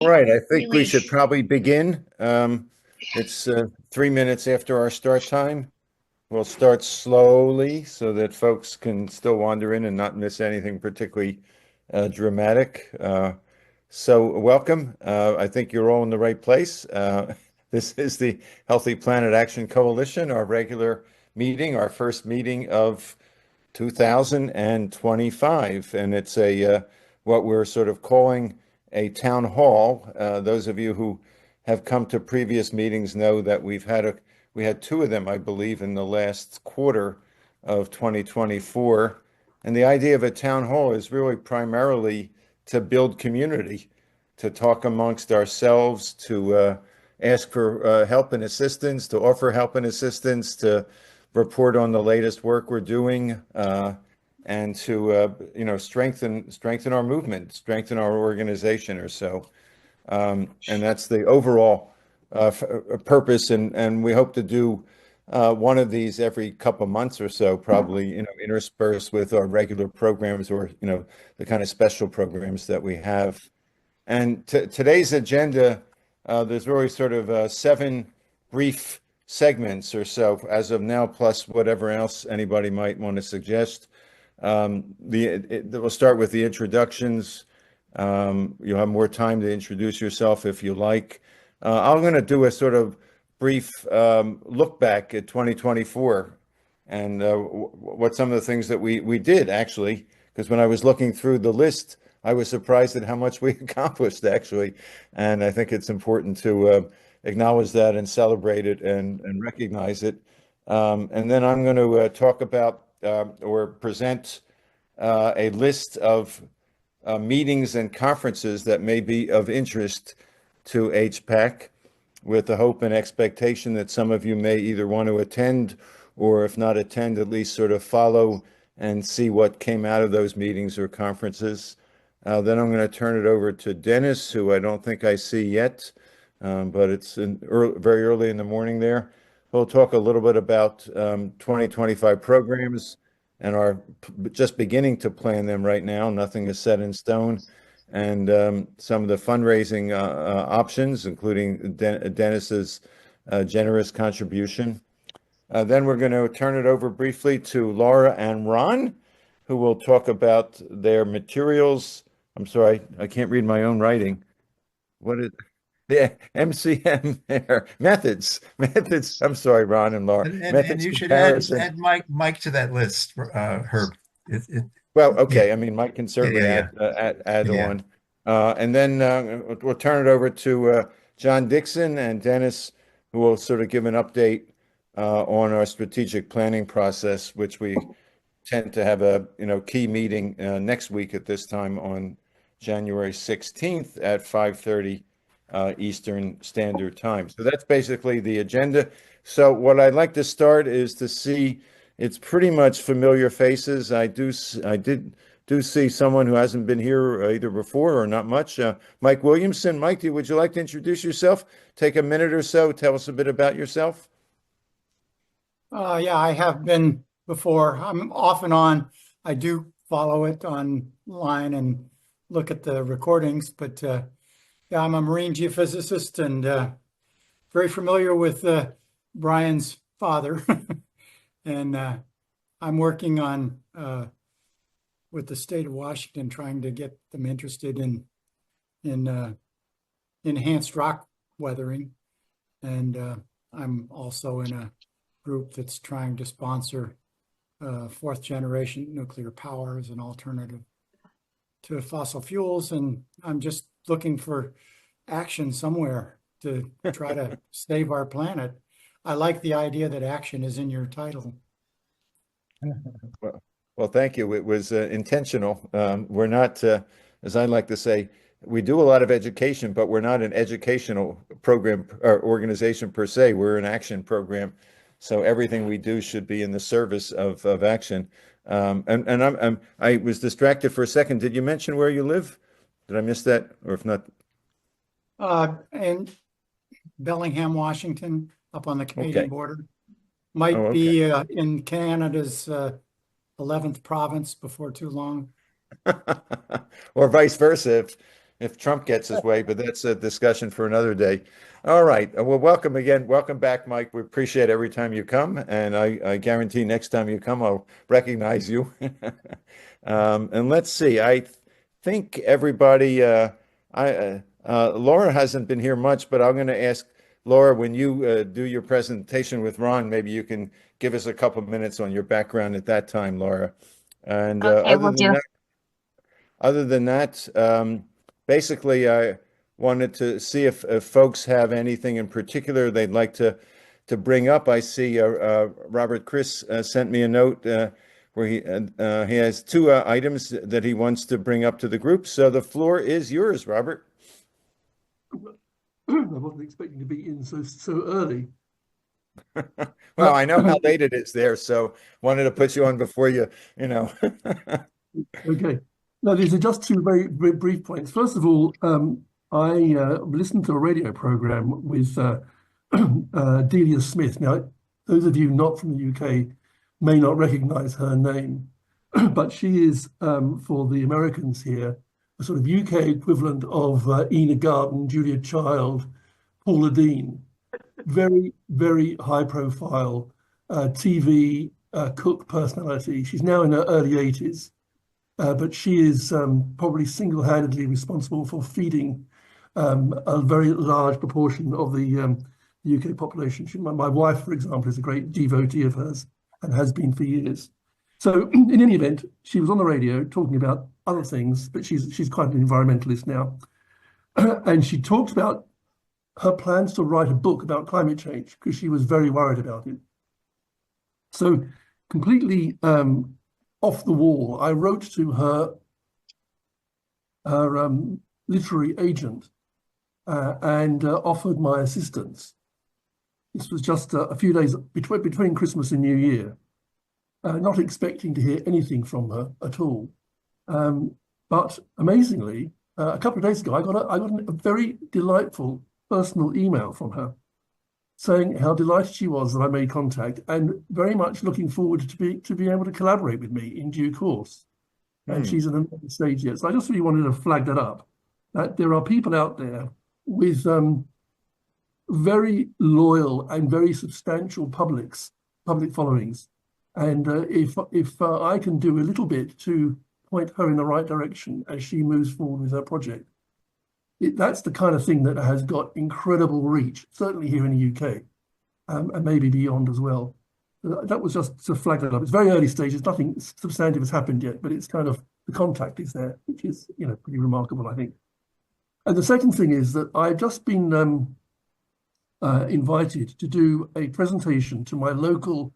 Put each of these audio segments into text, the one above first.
All right, I think we Really, should probably begin. It's 3 minutes after our start time. We'll start slowly so that folks can still wander in and not miss anything particularly dramatic. So welcome. I think you're all in the right place. This is the Healthy Planet Action Coalition, our regular meeting, our first meeting of 2025, and it's a what we're sort of calling a town hall. Those of you who have come to previous meetings know that we had two of them, I believe, in the last quarter of 2024. And the idea of a town hall is really primarily to build community, to talk amongst ourselves, to ask for help and assistance, to offer help and assistance, to report on the latest work we're doing, and to strengthen our movement, strengthen our organization or so. And that's the overall purpose. And we hope to do one of these every couple of months or so, probably, interspersed with our regular programs or, the kind of special programs that we have. And today's agenda, there's really sort of seven brief segments or so as of now, plus whatever else anybody might want to suggest. We'll start with the introductions. You'll have more time to introduce yourself if you like. I'm going to do a sort of brief look back at 2024 and what some of the things that we did actually, because when I was looking through the list, I was surprised at how much we accomplished actually, and I think it's important to acknowledge that and celebrate it and recognize it. And then I'm going to talk about or present a list of meetings and conferences that may be of interest to HPAC, with the hope and expectation that some of you may either want to attend or, if not attend, at least sort of follow and see what came out of those meetings or conferences. Then I'm going to turn it over to Dennis, who I don't think I see yet, but it's very early in the morning there. We'll talk a little bit about 2025 programs and are just beginning to plan them right now. Nothing is set in stone. And some of the fundraising options, including Dennis's generous contribution. Then we're going to turn it over briefly to Laura and Ron, who will talk about their materials. I'm sorry, I can't read my own writing. What is the MCM there? Methods. I'm sorry, Ron and Laura. And Methods you should add comparison. Mike to that list, Herb. Well, Yeah, okay. I mean, Mike can certainly yeah. add Yeah. on. And then we'll turn it over to John Dixon and Dennis, who will sort of give an update on our strategic planning process, which we tend to have a key meeting next week at this time on January 16th at 5:30 Eastern Standard Time. So that's basically the agenda. So what I'd like to start is to see, it's pretty much familiar faces. I do see someone who hasn't been here either before or not much. Mike Williamson. Mike, would you like to introduce yourself? Take a minute or so. Tell us a bit about yourself. Yeah, I have been before. I'm off and on. I do follow it online and look at the recordings, but yeah, I'm a marine geophysicist and very familiar with Brian's father. And I'm working on with the state of Washington, trying to get them interested in enhanced rock weathering. And I'm also in a group that's trying to sponsor fourth generation nuclear power as an alternative to fossil fuels. And I'm just looking for action somewhere to try to save our planet. I like the idea that action is in your title. Well, thank you. It was intentional. We're not, as I like to say, we do a lot of education, but we're not an educational program or organization per se. We're an action program. So everything we do should be in the service of action. And I was distracted for a second. Did you mention where you live? Did I miss that? Or if not? In Bellingham, Washington, up on the Canadian Okay. border. Oh, Might okay. be in Canada's 11th province before too long. Or vice versa if Trump gets his way, but that's a discussion for another day. All right. Well, welcome again. Welcome back, Mike. We appreciate every time you come, and I guarantee next time you come, I'll recognize you. And let's see. I think everybody. Laura hasn't been here much, but I'm going to ask Laura, when you do your presentation with Ron, maybe you can give us a couple of minutes on your background at that time, Laura. And Okay, will do. other than that, basically, I wanted to see if folks have anything in particular they'd like to bring up. I see Robert Chris sent me a note where he has two items that he wants to bring up to the group. So the floor is yours, Robert. I wasn't expecting to be in so early. Well, I know how late it is there, so wanted to put you on before you know. Okay. Now, these are just two very brief points. First of all, I listened to a radio program with Delia Smith. Now, those of you not from the UK may not recognize her name, but she is, for the Americans here, a sort of UK equivalent of Enid Garden, Julia Child, Paula Dean. Very, very high profile TV cook personality. She's now in her early 80s. But she is probably single-handedly responsible for feeding a very large proportion of the UK population. My wife, for example, is a great devotee of hers and has been for years. So in any event, she was on the radio talking about other things, but she's quite an environmentalist now. And she talked about her plans to write a book about climate change because she was very worried about it. So completely off the wall, I wrote to her literary agent and offered my assistance. This was just a few days between Christmas and New Year, not expecting to hear anything from her at all. But amazingly, a couple of days ago, I got a very delightful personal email from her saying how delighted she was that I made contact and very much looking forward to be able to collaborate with me in due course. And she's at another stage yet. So I just really wanted to flag that up, that there are people out there with very loyal and very substantial public followings. And if I can do a little bit to point her in the right direction as she moves forward with her project, that's the kind of thing that has got incredible reach, certainly here in the UK, and maybe beyond as well. That was just to flag that up. It's very early stages, nothing substantive has happened yet, but it's kind of, the contact is there, which is, pretty remarkable, I think. And the second thing is that I've just been invited to do a presentation to my local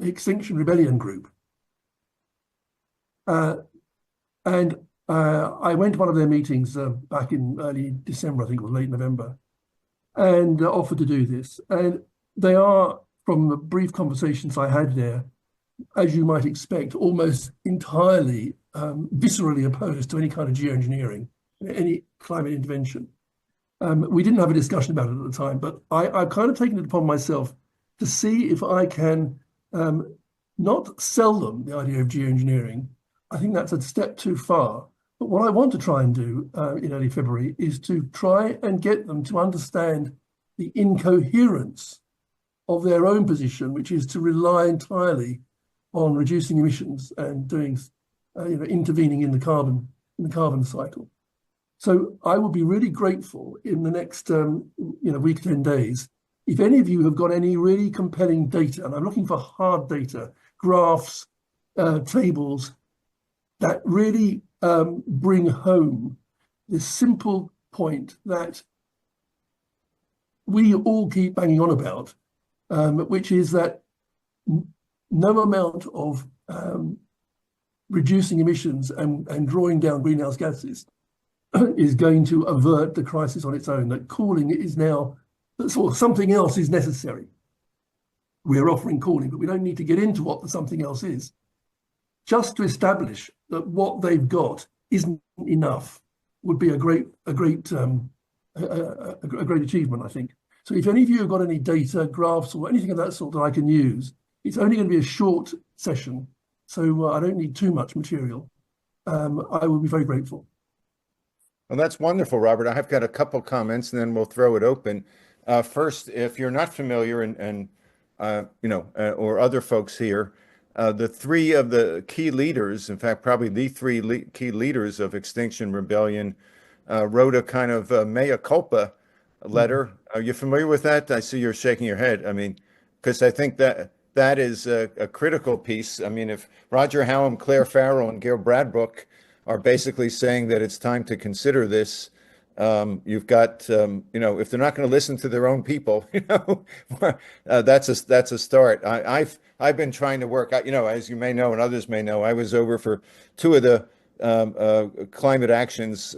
Extinction Rebellion group. And I went to one of their meetings back in early December, I think it was late November, and offered to do this. And they are, from the brief conversations I had there, as you might expect, almost entirely viscerally opposed to any kind of geoengineering, any climate intervention. We didn't have a discussion about it at the time, but I've kind of taken it upon myself to see if I can not sell them the idea of geoengineering. I think that's a step too far. But what I want to try and do in early February is to try and get them to understand the incoherence of their own position, which is to rely entirely on reducing emissions and doing, intervening in the carbon cycle. So I would be really grateful in the next, week, 10 days, if any of you have got any really compelling data, and I'm looking for hard data, graphs, tables, that really bring home this simple point that we all keep banging on about, which is that no amount of reducing emissions and drawing down greenhouse gases is going to avert the crisis on its own, that cooling is now, or something else is necessary. We're offering cooling, but we don't need to get into what the something else is. Just to establish that what they've got isn't enough would be a great achievement, I think. So if any of you have got any data, graphs, or anything of that sort that I can use, it's only going to be a short session, so I don't need too much material. I will be very grateful. Well, that's wonderful, Robert. I've got a couple comments and then we'll throw it open. First, if you're not familiar or other folks here, the three of the key leaders, in fact, probably the three key leaders of Extinction Rebellion, wrote a kind of mea culpa letter. Are you familiar with that? I see you're shaking your head. I mean, because I think that is a critical piece. I mean, if Roger Hallam, Claire Farrell, and Gail Bradbrook are basically saying that it's time to consider this, you've got, if they're not going to listen to their own people, that's a start. I've been trying to work out, as you may know and others may know, I was over for two of the climate actions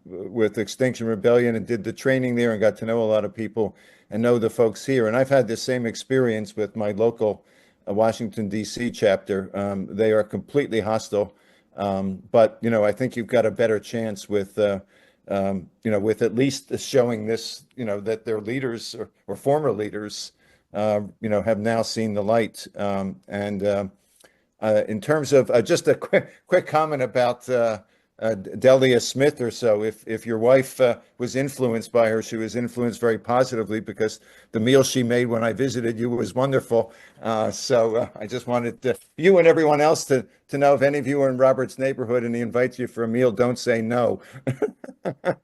with Extinction Rebellion and did the training there and got to know a lot of people and know the folks here. And I've had the same experience with my local Washington, D.C. chapter. They are completely hostile. But I think you've got a better chance with with at least showing this, that their leaders or former leaders, have now seen the light. In terms of just a quick comment about Delia Smith or so, if your wife was influenced by her, she was influenced very positively because the meal she made when I visited you was wonderful. So I just wanted you and everyone else to know if any of you are in Robert's neighborhood and he invites you for a meal, don't say no. All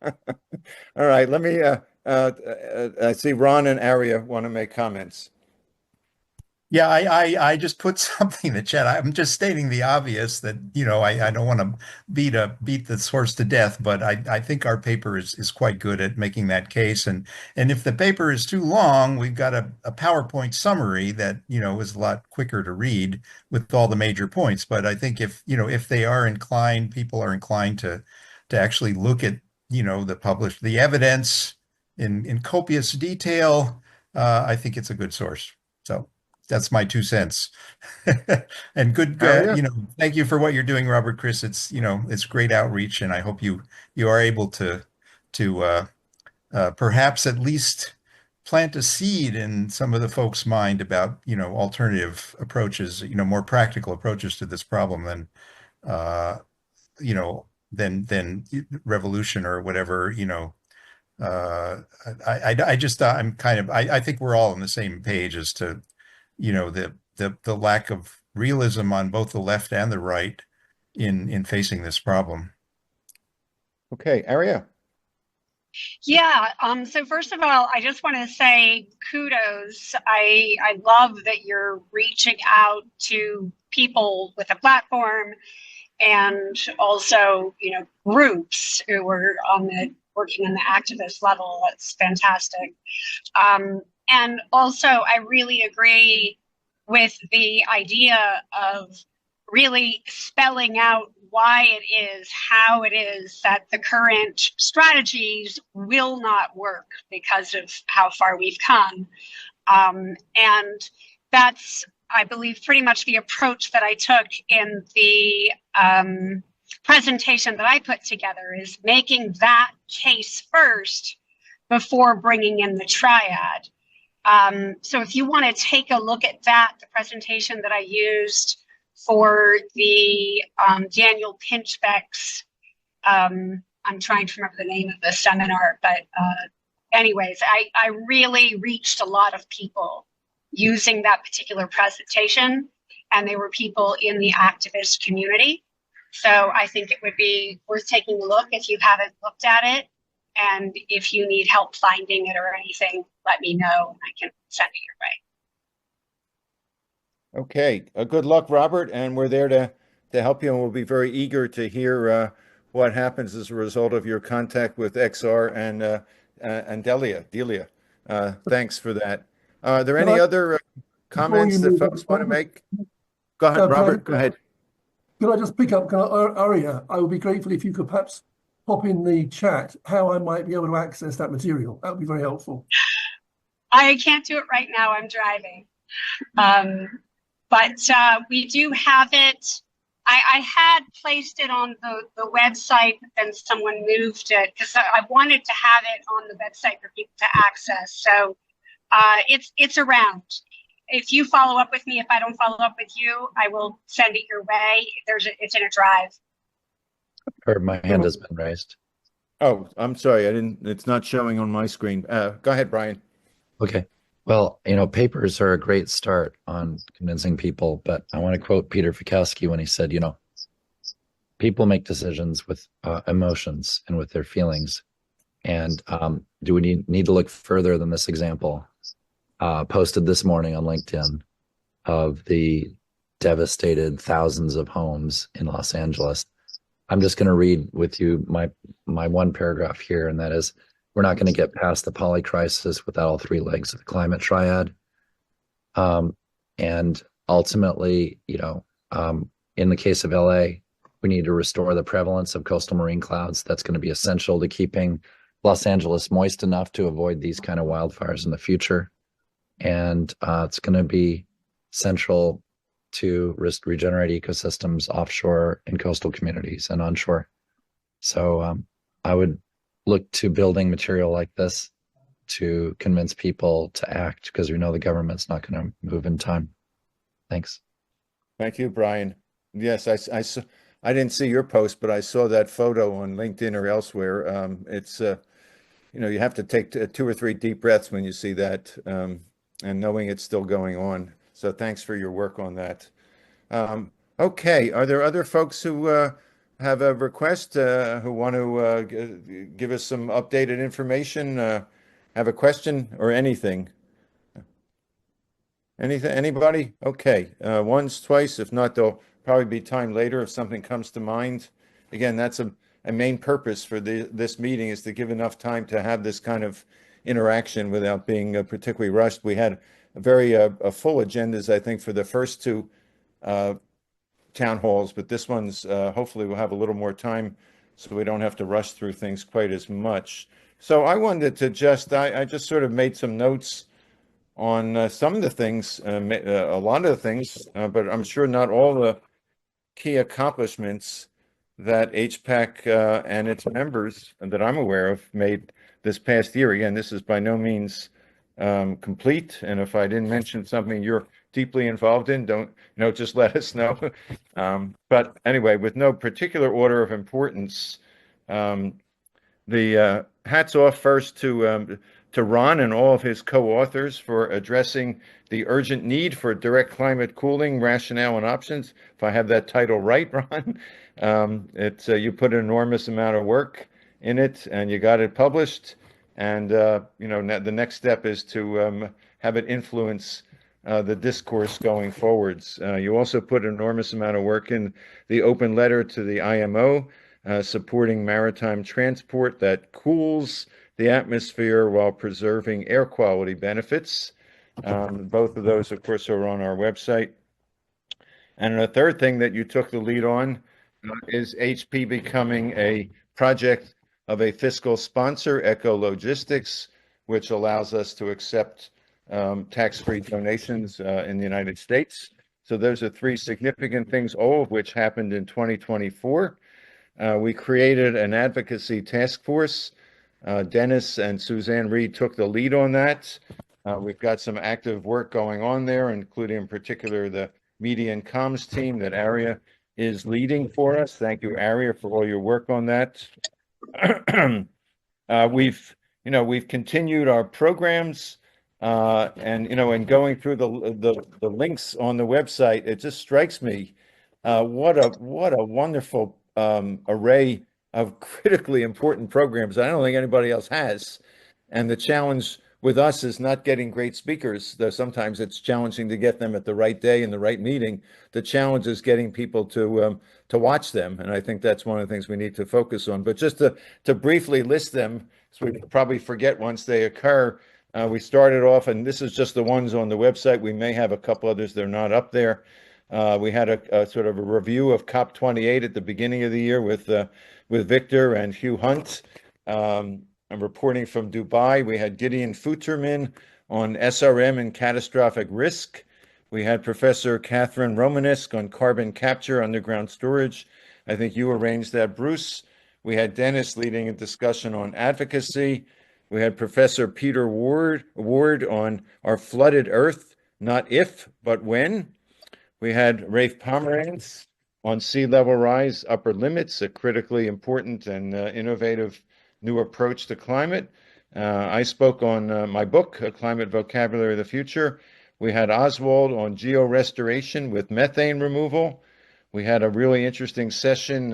right, let me. I see Ron and Aria want to make comments. Yeah, I just put something in the chat. I'm just stating the obvious that, I don't want to beat this horse to death, but I think our paper is quite good at making that case. And if the paper is too long, we've got a PowerPoint summary that, is a lot quicker to read with all the major points. But I think if people are inclined to actually look at, the evidence in copious detail, I think it's a good source. So that's my 2 cents. And good, Aria? thank you for what you're doing, Robert, Chris. It's, it's great outreach, and I hope you are able to perhaps at least plant a seed in some of the folks' mind about, alternative approaches, more practical approaches to this problem than, you know, than revolution or whatever, I think we're all on the same page as to, the lack of realism on both the left and the right in facing this problem. Okay, Aria. Yeah. So first of all, I just want to say kudos. I love that you're reaching out to people with a platform and also, groups who are working on the activist level. That's fantastic. And also, I really agree with the idea of really spelling out why it is, how it is that the current strategies will not work because of how far we've come. And that's, I believe, pretty much the approach that I took in the presentation that I put together, is making that case first before bringing in the triad. So if you want to take a look at that, the presentation that I used for the Daniel Pinchbeck's, I'm trying to remember the name of the seminar, but anyways, I really reached a lot of people using that particular presentation, and they were people in the activist community. So I think it would be worth taking a look if you haven't looked at it. And if you need help finding it or anything, let me know and I can send it your way. Okay, good luck, Robert, and we're there to help you, and we'll be very eager to hear what happens as a result of your contact with XR and Delia. Thanks for that. Are there any other comments that folks want to make? Go ahead, Robert. Go ahead. Could I just pick up, Aria? I would be grateful if you could perhaps pop in the chat how I might be able to access that material. That would be very helpful. I can't do it right now. I'm driving. But we do have it. I had placed it on the website, but then someone moved it because I wanted to have it on the website for people to access. So it's around. if you follow up with me, if I don't follow up with you, I will send it your way. It's in a drive. Or my hand has been raised. Oh, I'm sorry. It's not showing on my screen. Go ahead, Brian. Okay. Well, papers are a great start on convincing people, but I want to quote Peter Fikowski when he said, people make decisions with emotions and with their feelings. And do we need to look further than this example posted this morning on LinkedIn of the devastated thousands of homes in Los Angeles? I'm just going to read with you my one paragraph here, and that is, we're not going to get past the poly crisis without all three legs of the climate triad. And ultimately, in the case of LA, we need to restore the prevalence of coastal marine clouds. That's going to be essential to keeping Los Angeles moist enough to avoid these kind of wildfires in the future. And it's going to be central to regenerate ecosystems offshore in coastal communities and onshore. So I would look to building material like this to convince people to act, because we know the government's not going to move in time. Thanks. Thank you, Brian. Yes, I didn't see your post, but I saw that photo on LinkedIn or elsewhere. It's you have to take 2 or 3 deep breaths when you see that, and knowing it's still going on. So thanks for your work on that. Okay, are there other folks who have a request, who want to give us some updated information, have a question or anything? Anything, anybody? Okay, once, twice. If not, there'll probably be time later if something comes to mind. Again, that's a main purpose for this meeting, is to give enough time to have this kind of interaction without being particularly rushed. We had very full agendas, I think, for the first 2 town halls, but this one's hopefully we'll have a little more time so we don't have to rush through things quite as much. So I wanted to I just sort of made some notes on some of the things, a lot of the things, but I'm sure not all the key accomplishments that HPAC and its members that I'm aware of made this past year. Again, this is by no means complete, and if I didn't mention something you're deeply involved in, don't just let us know. But anyway, with no particular order of importance, the hats off first to Ron and all of his co-authors for addressing the urgent need for direct climate cooling rationale and options. If I have that title right, Ron, you put an enormous amount of work in it, and you got it published. And the next step is to have it influence the discourse going forwards. You also put an enormous amount of work in the open letter to the IMO, supporting maritime transport that cools the atmosphere while preserving air quality benefits. Both of those, of course, are on our website. And the third thing that you took the lead on is HP becoming a project of a fiscal sponsor, Eco Logistics, which allows us to accept tax-free donations in the United States. So those are 3 significant things, all of which happened in 2024. We created an advocacy task force. Dennis and Suzanne Reed took the lead on that. We've got some active work going on there, including in particular the media and comms team that Aria is leading for us. Thank you, Aria, for all your work on that. We've continued our programs, and going through the links on the website, it just strikes me what a wonderful array of critically important programs I don't think anybody else has. And the challenge with us is not getting great speakers, though sometimes it's challenging to get them at the right day in the right meeting. The challenge is getting people to watch them, and I think that's one of the things we need to focus on. But just to briefly list them, so we probably forget once they occur. We started off, and this is just the ones on the website. We may have a couple others that are not up there. We had a sort of a review of COP28 at the beginning of the year with Victor and Hugh Hunt. I'm reporting from Dubai. We had Gideon Futerman on SRM and catastrophic risk. We had Professor Catherine Romanesque on carbon capture, underground storage. I think you arranged that, Bruce. We had Dennis leading a discussion on advocacy. We had Professor Peter Ward on our flooded Earth, not if, but when. We had Rafe Pomerantz on sea level rise upper limits, a critically important and innovative new approach to climate. I spoke on my book, A Climate Vocabulary of the Future. We had Oswald on georestoration with methane removal. We had a really interesting session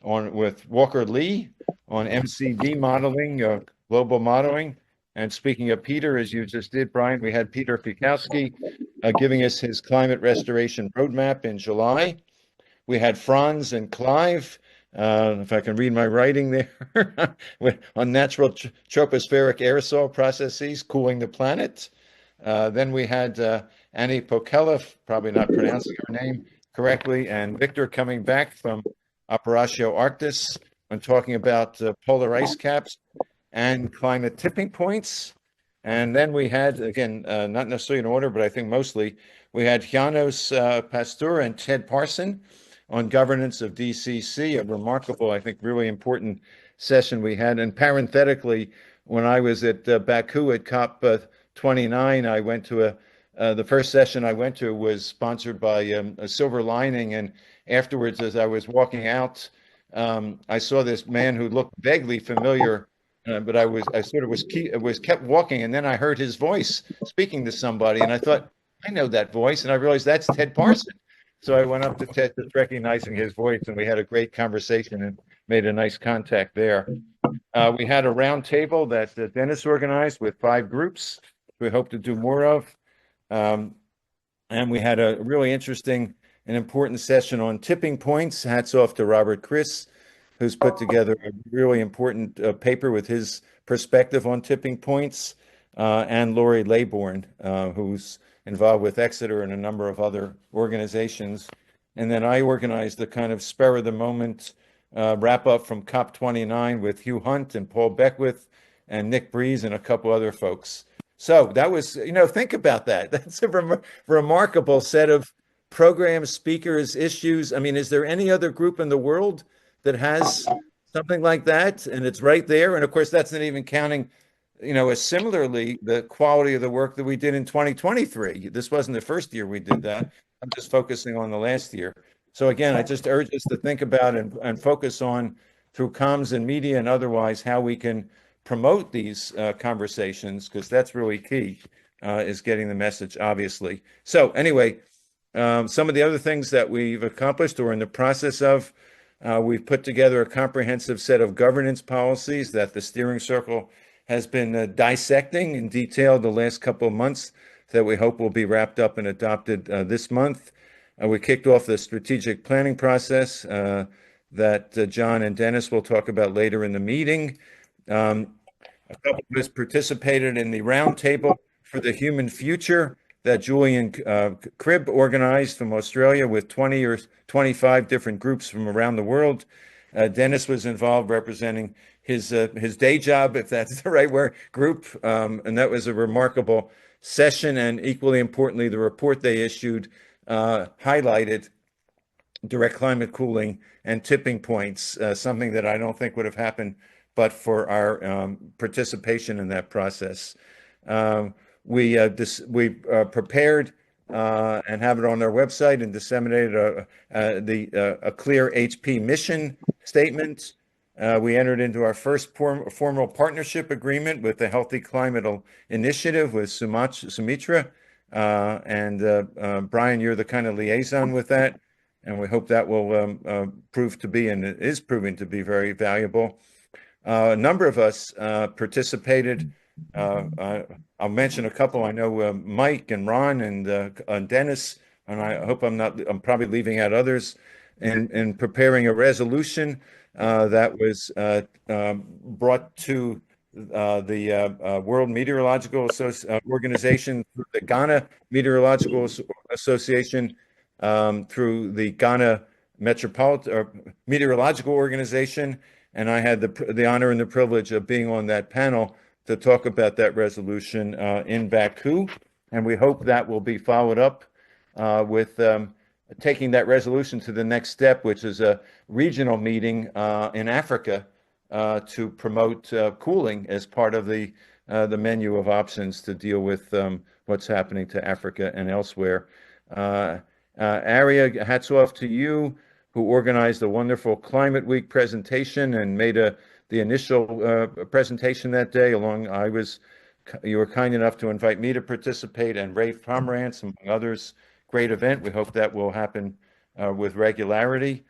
with Walker Lee on MCD modeling, global modeling. And speaking of Peter, as you just did, Brian, we had Peter Fikowski giving us his climate restoration roadmap in July. We had Franz and Clive, if I can read my writing there, on natural tropospheric aerosol processes cooling the planet. Then we had Annie Pokela, probably not pronouncing her name correctly, and Victor coming back from Operatio Arctis when talking about polar ice caps and climate tipping points. And then we had, again, not necessarily in order, but I think mostly, we had Janos Pasteur and Ted Parson on governance of DCC, a remarkable, I think, really important session we had. And parenthetically, when I was at Baku at COP 29, I went to the first session I went to was sponsored by a Silver Lining. And afterwards, as I was walking out, I saw this man who looked vaguely familiar. But I sort of was kept walking, and then I heard his voice speaking to somebody, and I thought, I know that voice, and I realized that's Ted Parson. So I went up to Ted, just recognizing his voice, and we had a great conversation and made a nice contact there. We had a round table that Dennis organized with 5 groups. We hope to do more of. And we had a really interesting and important session on tipping points. Hats off to Robert Chris, who's put together a really important paper with his perspective on tipping points, and Lori Laybourne, who's involved with Exeter and a number of other organizations. And then I organized the kind of spur of the moment wrap up from COP29 with Hugh Hunt and Paul Beckwith and Nick Breeze and a couple other folks. So that was, think about that. That's a remarkable set of programs, speakers, issues. I mean, is there any other group in the world that has something like that? And it's right there. And of course, that's not even counting, as similarly the quality of the work that we did in 2023. This wasn't the first year we did that. I'm just focusing on the last year. So again, I just urge us to think about and focus on, through comms and media and otherwise, how we can promote these conversations, because that's really key, is getting the message, obviously. So anyway, some of the other things that we've accomplished or in the process of, we've put together a comprehensive set of governance policies that the steering circle has been dissecting in detail the last couple of months, that we hope will be wrapped up and adopted this month. We kicked off the strategic planning process that John and Dennis will talk about later in the meeting. A couple of us participated in the roundtable for the human future that Julian Cribb organized from Australia with 20 or 25 different groups from around the world. Dennis was involved representing his day job, if that's the right word, group. And that was a remarkable session. And equally importantly, the report they issued highlighted direct climate cooling and tipping points, something that I don't think would have happened but for our participation in that process. We prepared and have it on our website and disseminated a clear HP mission statement. We entered into our first formal partnership agreement with the Healthy Climate Initiative with Sumitra. And Brian, you're the kind of liaison with that. And we hope that will prove to be, and it is proving to be, very valuable. A number of us participated. I'll mention a couple. I know Mike and Ron and Dennis, and I hope I'm probably leaving out others, in preparing a resolution that was brought to the World Meteorological Organization, through the Ghana Meteorological Association, through the Ghana Meteorological Organization. And I had the honor and the privilege of being on that panel to talk about that resolution in Baku. And we hope that will be followed up with taking that resolution to the next step, which is a regional meeting in Africa to promote cooling as part of the menu of options to deal with what's happening to Africa and elsewhere. Aria, hats off to you, who organized a wonderful Climate Week presentation and made the initial presentation that day. You were kind enough to invite me to participate, and Rafe Pomerantz, among others. Great event. We hope that will happen with regularity.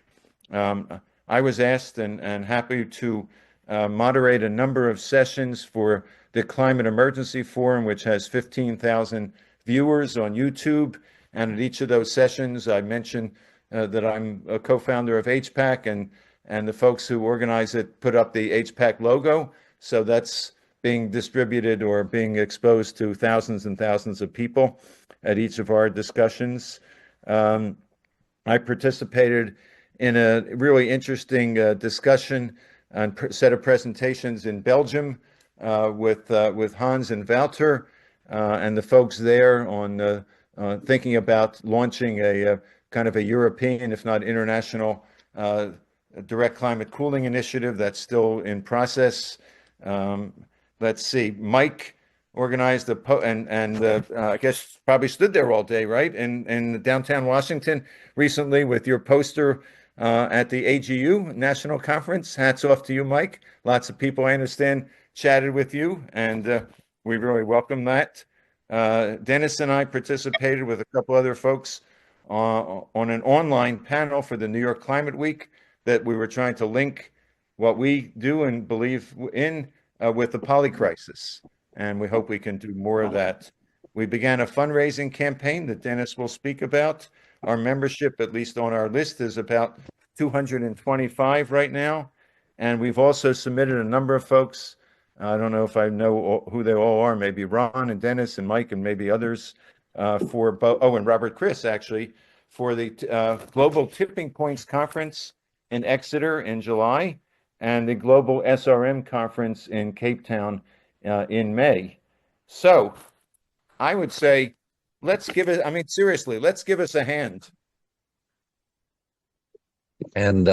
I was asked and happy to moderate a number of sessions for the Climate Emergency Forum, which has 15,000 viewers on YouTube. And at each of those sessions, I mentioned that I'm a co-founder of HPAC, and the folks who organize it put up the HPAC logo. So that's being distributed or being exposed to thousands and thousands of people at each of our discussions. I participated in a really interesting discussion and set of presentations in Belgium with Hans and Wouter and the folks there on thinking about launching a kind of a European, if not international, direct climate cooling initiative that's still in process. Let's see, Mike organized I guess probably stood there all day, right? In downtown Washington recently with your poster at the AGU National Conference. Hats off to you, Mike. Lots of people, I understand, chatted with you, and we really welcome that. Dennis and I participated with a couple other folks on an online panel for the New York Climate Week that we were trying to link what we do and believe in with the poly crisis. And we hope we can do more of that. We began a fundraising campaign that Dennis will speak about. Our membership, at least on our list, is about 225 right now. And we've also submitted a number of folks. I don't know if I know who they all are, maybe Ron and Dennis and Mike and maybe others and Robert Chris, actually, for the Global Tipping Points Conference in Exeter in July and the Global SRM Conference in Cape Town in May. So I would say, seriously, let's give us a hand. And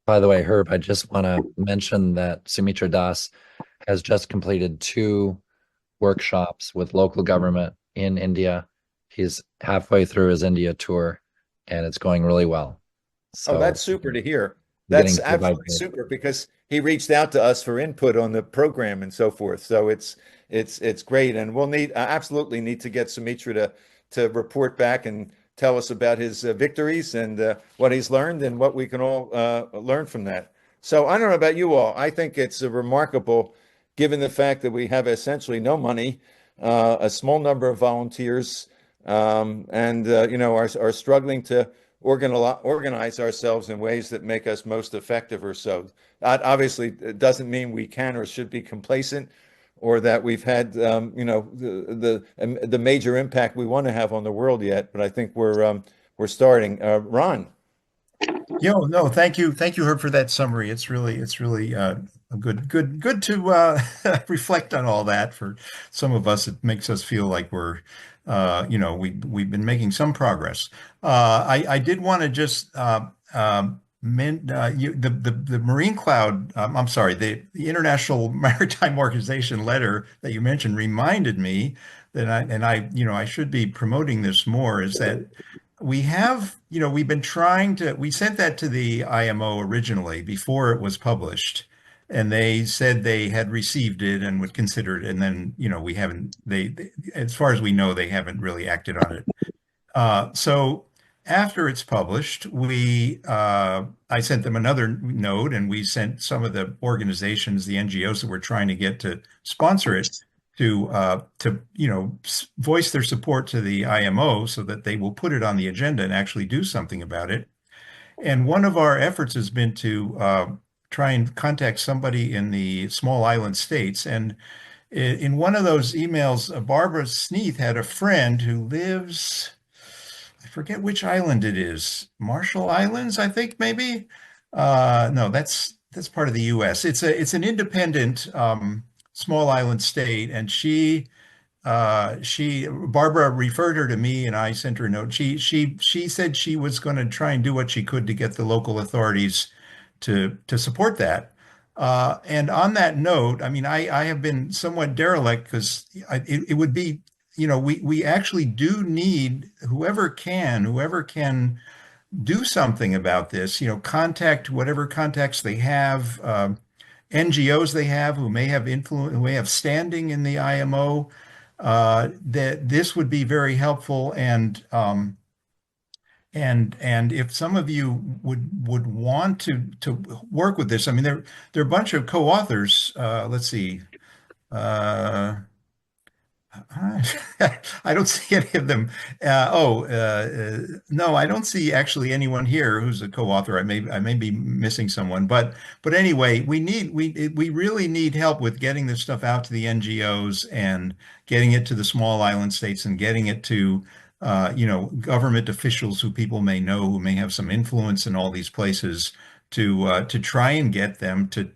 by the way, Herb, I just want to mention that Sumitra Das has just completed 2 workshops with local government in India. He's halfway through his India tour, and it's going really well. So that's super to hear. That's absolutely super, because he reached out to us for input on the program and so forth. So it's great, and we'll absolutely need to get Sumitra to report back and tell us about his victories and what he's learned and what we can all learn from that. So I don't know about you all. I think it's remarkable, given the fact that we have essentially no money, a small number of volunteers, and are struggling to organize ourselves in ways that make us most effective or so. That obviously doesn't mean we can or should be complacent, or that we've had the major impact we want to have on the world yet. But I think we're starting. Ron. No, thank you, Herb, for that summary. It's really good to reflect on all that. For some of us, it makes us feel like we've been making some progress. I did want to just the Marine Cloud. I'm sorry, the International Maritime Organization letter that you mentioned reminded me that I should be promoting this more. Is that we have, we've been we sent that to the IMO originally before it was published, and they said they had received it and would consider it. And then, we haven't, as far as we know, they haven't really acted on it. So after it's published, I sent them another note, and we sent some of the organizations, the NGOs that we're trying to get to sponsor it, to voice their support to the IMO so that they will put it on the agenda and actually do something about it. And one of our efforts has been to try and contact somebody in the small island states. And in one of those emails, Barbara Sneath had a friend who lives, I forget which island it is, Marshall Islands, I think, maybe. No, that's part of the U.S. It's an independent small island state, and Barbara referred her to me, and I sent her a note. She said she was going to try and do what she could to get the local authorities to support that. And on that note, I mean, I have been somewhat derelict, because it would be we actually do need whoever can do something about this, contact whatever contacts they have, NGOs they have who may have influence, who may have standing in the IMO, that this would be very helpful. And if some of you would want to work with this, I mean, there are a bunch of co-authors. Let's see. I don't see any of them. No, I don't see actually anyone here who's a co-author. I may be missing someone, but anyway, we really need help with getting this stuff out to the NGOs and getting it to the small island states and getting it to government officials who people may know who may have some influence in all these places to try and get them to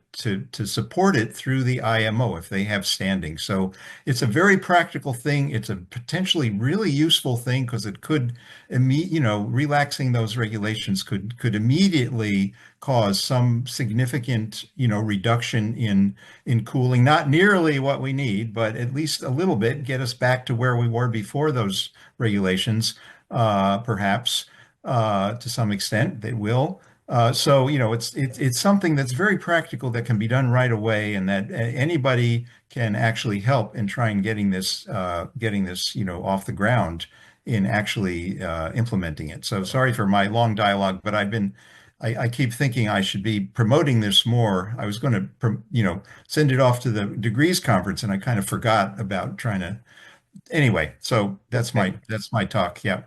support it through the IMO if they have standing. So it's a very practical thing. It's a potentially really useful thing because it could, relaxing those regulations could immediately cause some significant, reduction in cooling. Not nearly what we need, but at least a little bit, get us back to where we were before those regulations, perhaps to some extent they will. So it's something that's very practical that can be done right away, and that anybody can actually help in trying getting this off the ground in actually implementing it. So sorry for my long dialogue, but I keep thinking I should be promoting this more. I was going to send it off to the degrees conference, and I kind of forgot about trying to. Anyway, so that's my talk. Yeah.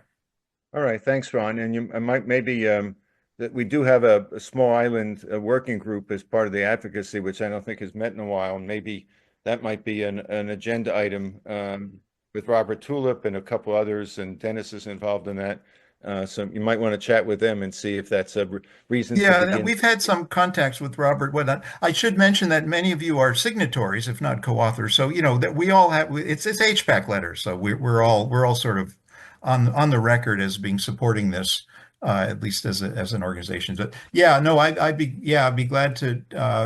All right, thanks, Ron. And you I might maybe that we do have a small island working group as part of the advocacy, which I don't think has met in a while. And maybe that might be an agenda item with Robert Tulip and a couple others, and Dennis is involved in that. So you might want to chat with them and see if that's a reason to Yeah, begin. we've had some contacts with Robert. Whatnot. I should mention that many of you are signatories, if not co-authors. So that we all have it's HPAC letters. So we're all sort of on the record as being supporting this, at least as an organization. But yeah, no, I'd be glad to.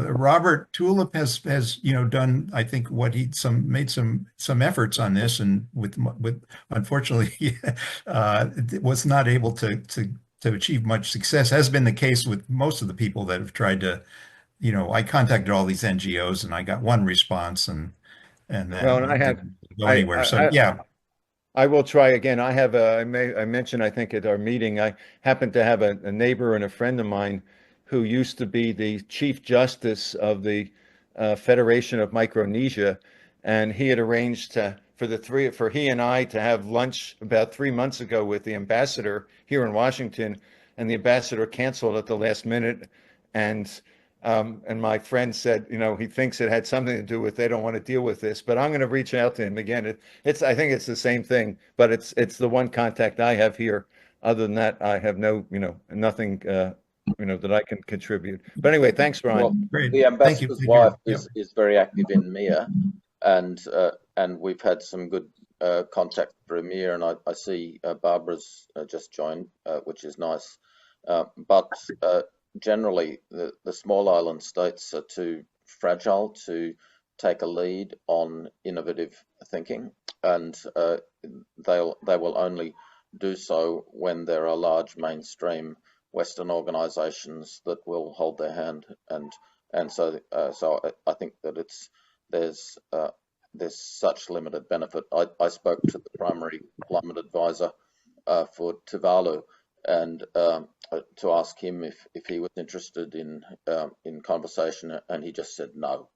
Robert Tulip has done, I think, what made some efforts on this, and with unfortunately was not able to achieve much success, has been the case with most of the people that have tried to, I contacted all these NGOs and I got one response, and Well, then and it didn't go I, anywhere. So yeah. I will try again. I mentioned, I think at our meeting, I happen to have a neighbor and a friend of mine who used to be the Chief Justice of the Federation of Micronesia, and he had arranged for he and I to have lunch about 3 months ago with the ambassador here in Washington, and the ambassador canceled at the last minute, and and my friend said, he thinks it had something to do with they don't want to deal with this, but I'm going to reach out to him again. I think it's the same thing, but it's the one contact I have here. Other than that, I have nothing, that I can contribute. But anyway, thanks, Ron. Well, Great. the Thank you. ambassador's Thank you. wife Yep. is very active in MIA, and we've had some good contact through MIA, and I see Barbara's just joined, which is nice. But generally, the small island states are too fragile to take a lead on innovative thinking, and they will only do so when there are large mainstream Western organisations that will hold their hand, and so I think that there's such limited benefit. I spoke to the primary climate advisor for Tuvalu, and to ask him if he was interested in conversation, and he just said no.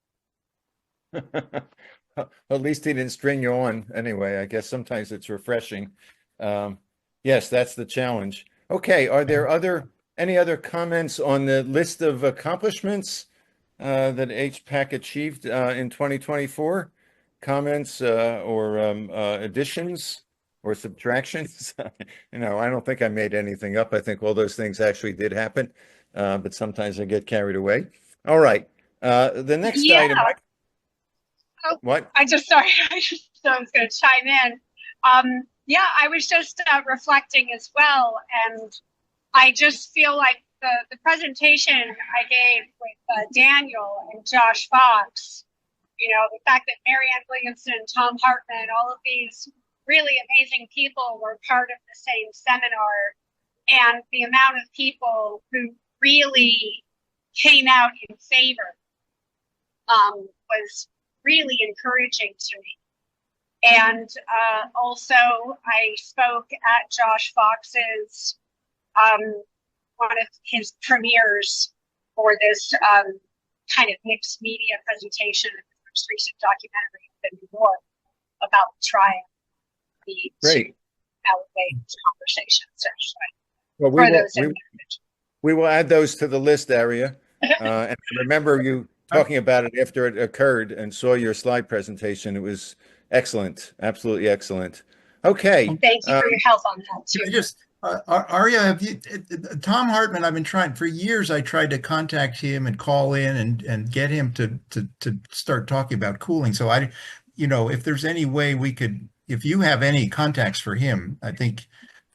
At least he didn't string you on anyway. I guess sometimes it's refreshing. Yes, that's the challenge. Okay, are there any other comments on the list of accomplishments that HPAC achieved in 2024? Comments or additions or subtractions? I don't think I made anything up. I think all those things actually did happen, but sometimes I get carried away. All right, the next item. Oh, What? I was going to chime in. I was just reflecting as well, and I just feel like the presentation I gave with Daniel and Josh Fox, the fact that Marianne Williamson, Tom Hartman, all of these really amazing people were part of the same seminar, and the amount of people who really came out in favor was really encouraging to me. And also, I spoke at Josh Fox's one of his premieres for this kind of mixed media presentation of the most recent documentary in New York about the trial. Great. Elevate conversations. Well, For those we will add those to the list, Aria. And remember you talking about it after it occurred and saw your slide presentation. It was excellent, absolutely excellent. Okay. Thank you for your help on that too. Just Arya, have you Tom Hartman? I've been trying for years. I tried to contact him and call in and get him to start talking about cooling. So if there's any way we could, if you have any contacts for him, I think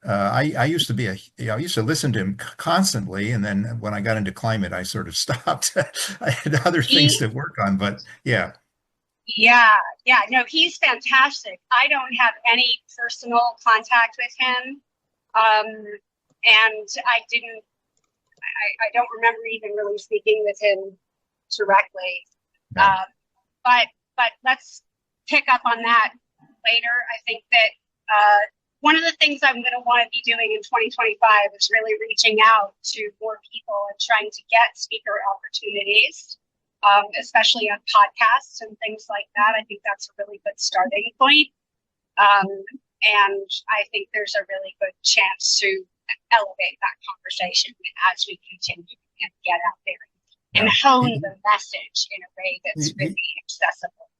I used to listen to him constantly, and then when I got into climate, I sort of stopped. I had other things to work on, but yeah. Yeah, no, he's fantastic. I don't have any personal contact with him. And I don't remember even really speaking with him directly. No. But let's pick up on that later. I think that, one of the things I'm going to want to be doing in 2025 is really reaching out to more people and trying to get speaker opportunities. Especially on podcasts and things like that. I think that's a really good starting point. And I think there's a really good chance to elevate that conversation as we continue and get out there and hone the message in a way that's really accessible.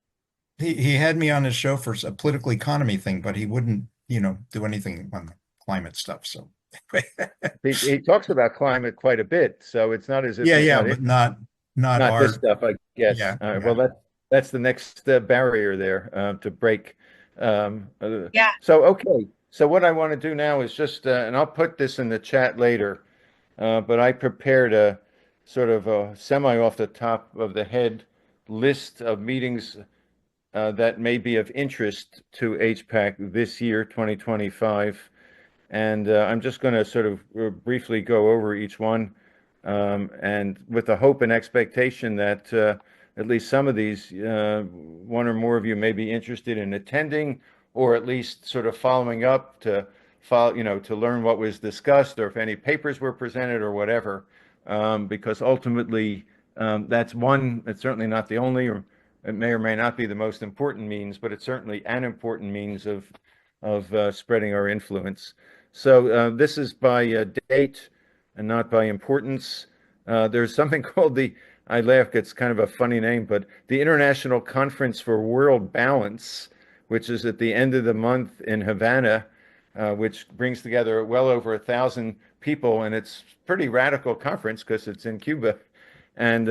He had me on his show for a political economy thing, but he wouldn't, do anything on the climate stuff. So he talks about climate quite a bit, so it's not as if but not this stuff, I guess. Yeah, Well, that's the next barrier there to break. Yeah. So okay. So what I want to do now is just, and I'll put this in the chat later, but I prepared a sort of a semi off the top of the head list of meetings that may be of interest to HPAC this year, 2025. And I'm just going to sort of briefly go over each one, and with the hope and expectation that at least some of these, one or more of you may be interested in attending, or at least sort of following up to to learn what was discussed, or if any papers were presented or whatever, because ultimately that's one, it's certainly not the only, or it may or may not be the most important means, but it's certainly an important means of spreading our influence. So this is by date and not by importance. There's something called I laugh, it's kind of a funny name, but the International Conference for World Balance, which is at the end of the month in Havana, which brings together well over 1,000 people, and it's a pretty radical conference because it's in Cuba. And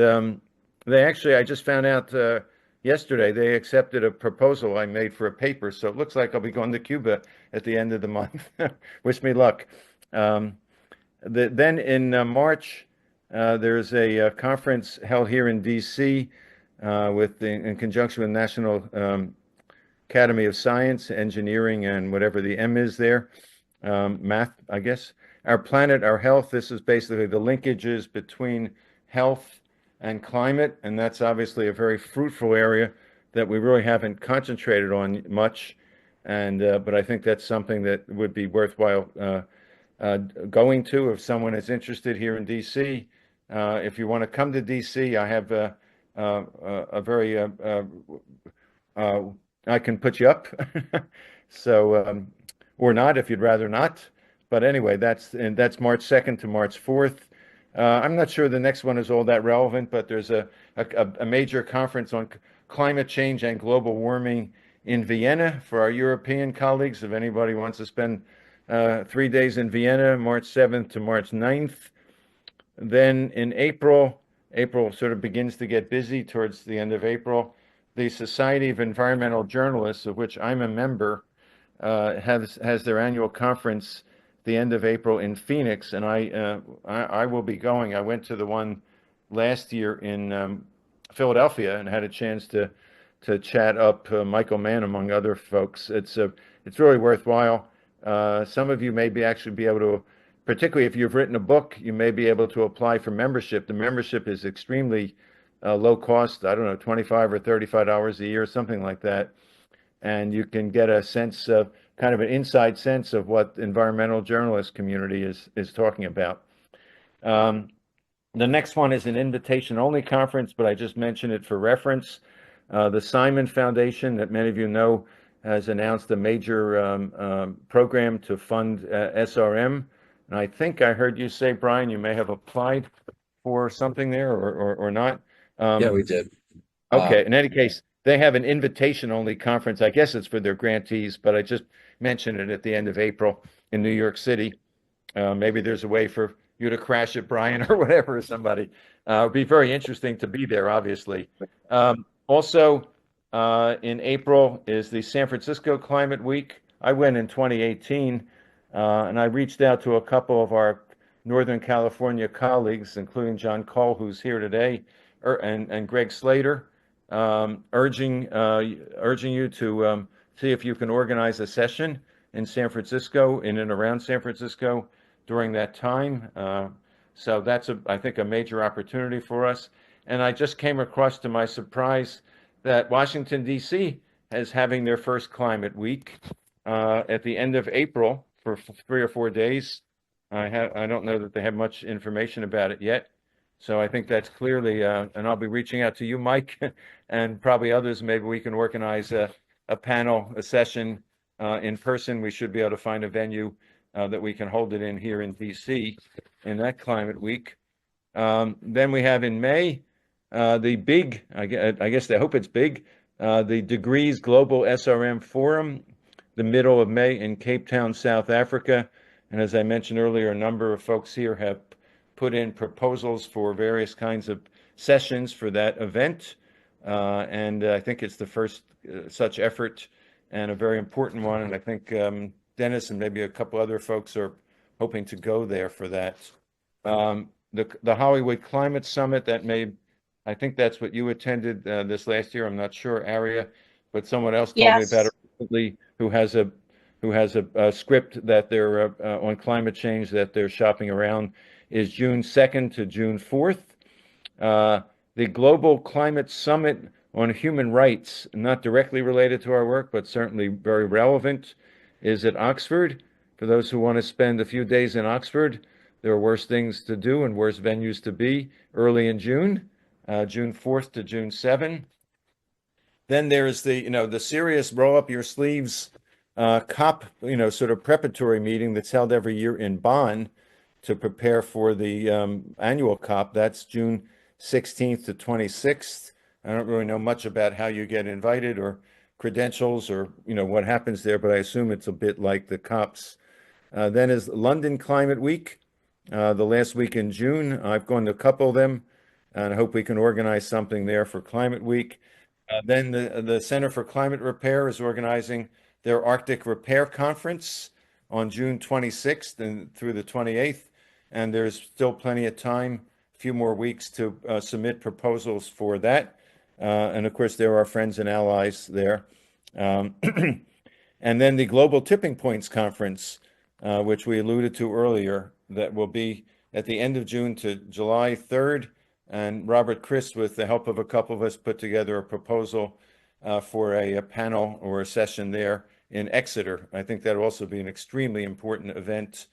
I just found out yesterday, they accepted a proposal I made for a paper, so it looks like I'll be going to Cuba at the end of the month. Wish me luck. Then in March, there's a conference held here in D.C. In conjunction with National Academy of Science, Engineering, and whatever the M is there, math, I guess. Our Planet, Our Health. This is basically the linkages between health and climate, and that's obviously a very fruitful area that we really haven't concentrated on much. And but I think that's something that would be worthwhile going to if someone is interested here in DC. If you want to come to DC, I have a very I can put you up, so or not if you'd rather not. But anyway, that's March 2nd to March 4th. I'm not sure the next one is all that relevant, but there's a major conference on climate change and global warming in Vienna for our European colleagues. If anybody wants to spend 3 days in Vienna, March 7th to March 9th. Then in April sort of begins to get busy towards the end of April. The Society of Environmental Journalists, of which I'm a member, has their annual conference the end of April in Phoenix, and I will be going. I went to the one last year in Philadelphia and had a chance to chat up Michael Mann among other folks. It's it's really worthwhile. Some of you may be actually be able to, particularly if you've written a book, you may be able to apply for membership. The membership is extremely low cost. I don't know, 25 or $35 a year, something like that. And you can get a sense of kind of an inside sense of what the environmental journalist community is talking about. The next one is an invitation-only conference, but I just mentioned it for reference. The Simon Foundation, that many of you know, has announced a major program to fund SRM. And I think I heard you say, Brian, you may have applied for something there or not. Yeah, we did. Okay, in any case, they have an invitation-only conference. I guess it's for their grantees, but I just mentioned it at the end of April in New York City. Maybe there's a way for you to crash it, Brian, or whatever, somebody. It'd be very interesting to be there, obviously. Also, in April is the San Francisco Climate Week. I went in 2018, and I reached out to a couple of our Northern California colleagues, including John Cole, who's here today, and Greg Slater, urging you to see if you can organize a session in San Francisco, in and around San Francisco during that time. So that's, I think, a major opportunity for us. And I just came across, to my surprise, that Washington, D.C. is having their first climate week at the end of April for 3 or 4 days. I don't know that they have much information about it yet. So I think that's clearly, and I'll be reaching out to you, Mike, and probably others. Maybe we can organize a panel, a session in person. We should be able to find a venue that we can hold it in here in DC in that climate week. Then we have in May the big, I guess I hope it's big, the Degrees Global SRM Forum, the middle of May in Cape Town, South Africa. And as I mentioned earlier, a number of folks here have put in proposals for various kinds of sessions for that event. And I think it's the first such effort and a very important one. And I think Dennis and maybe a couple other folks are hoping to go there for that. The Hollywood Climate Summit, I think that's what you attended this last year. I'm not sure, Aria, but someone else told me about it recently who has a script that they're on climate change that they're shopping around, is June 2nd to June 4th. The Global Climate Summit on Human Rights, not directly related to our work, but certainly very relevant, is at Oxford. For those who want to spend a few days in Oxford, there are worse things to do and worse venues to be early in June, June 4th to June 7th. Then there's the serious roll up your sleeves COP, sort of preparatory meeting that's held every year in Bonn to prepare for the annual COP. That's June 16th to 26th. I don't really know much about how you get invited or credentials or what happens there, but I assume it's a bit like the COPs. Then is London Climate Week, the last week in June. I've gone to a couple of them, and I hope we can organize something there for Climate Week. Then the Center for Climate Repair is organizing their Arctic Repair Conference on June 26th and through the 28th. And there's still plenty of time, a few more weeks to submit proposals for that. And of course, there are friends and allies there. And then the Global Tipping Points Conference, which we alluded to earlier, that will be at the end of June to July 3rd. And Robert Chris, with the help of a couple of us, put together a proposal for a panel or a session there in Exeter. I think that'll also be an extremely important event.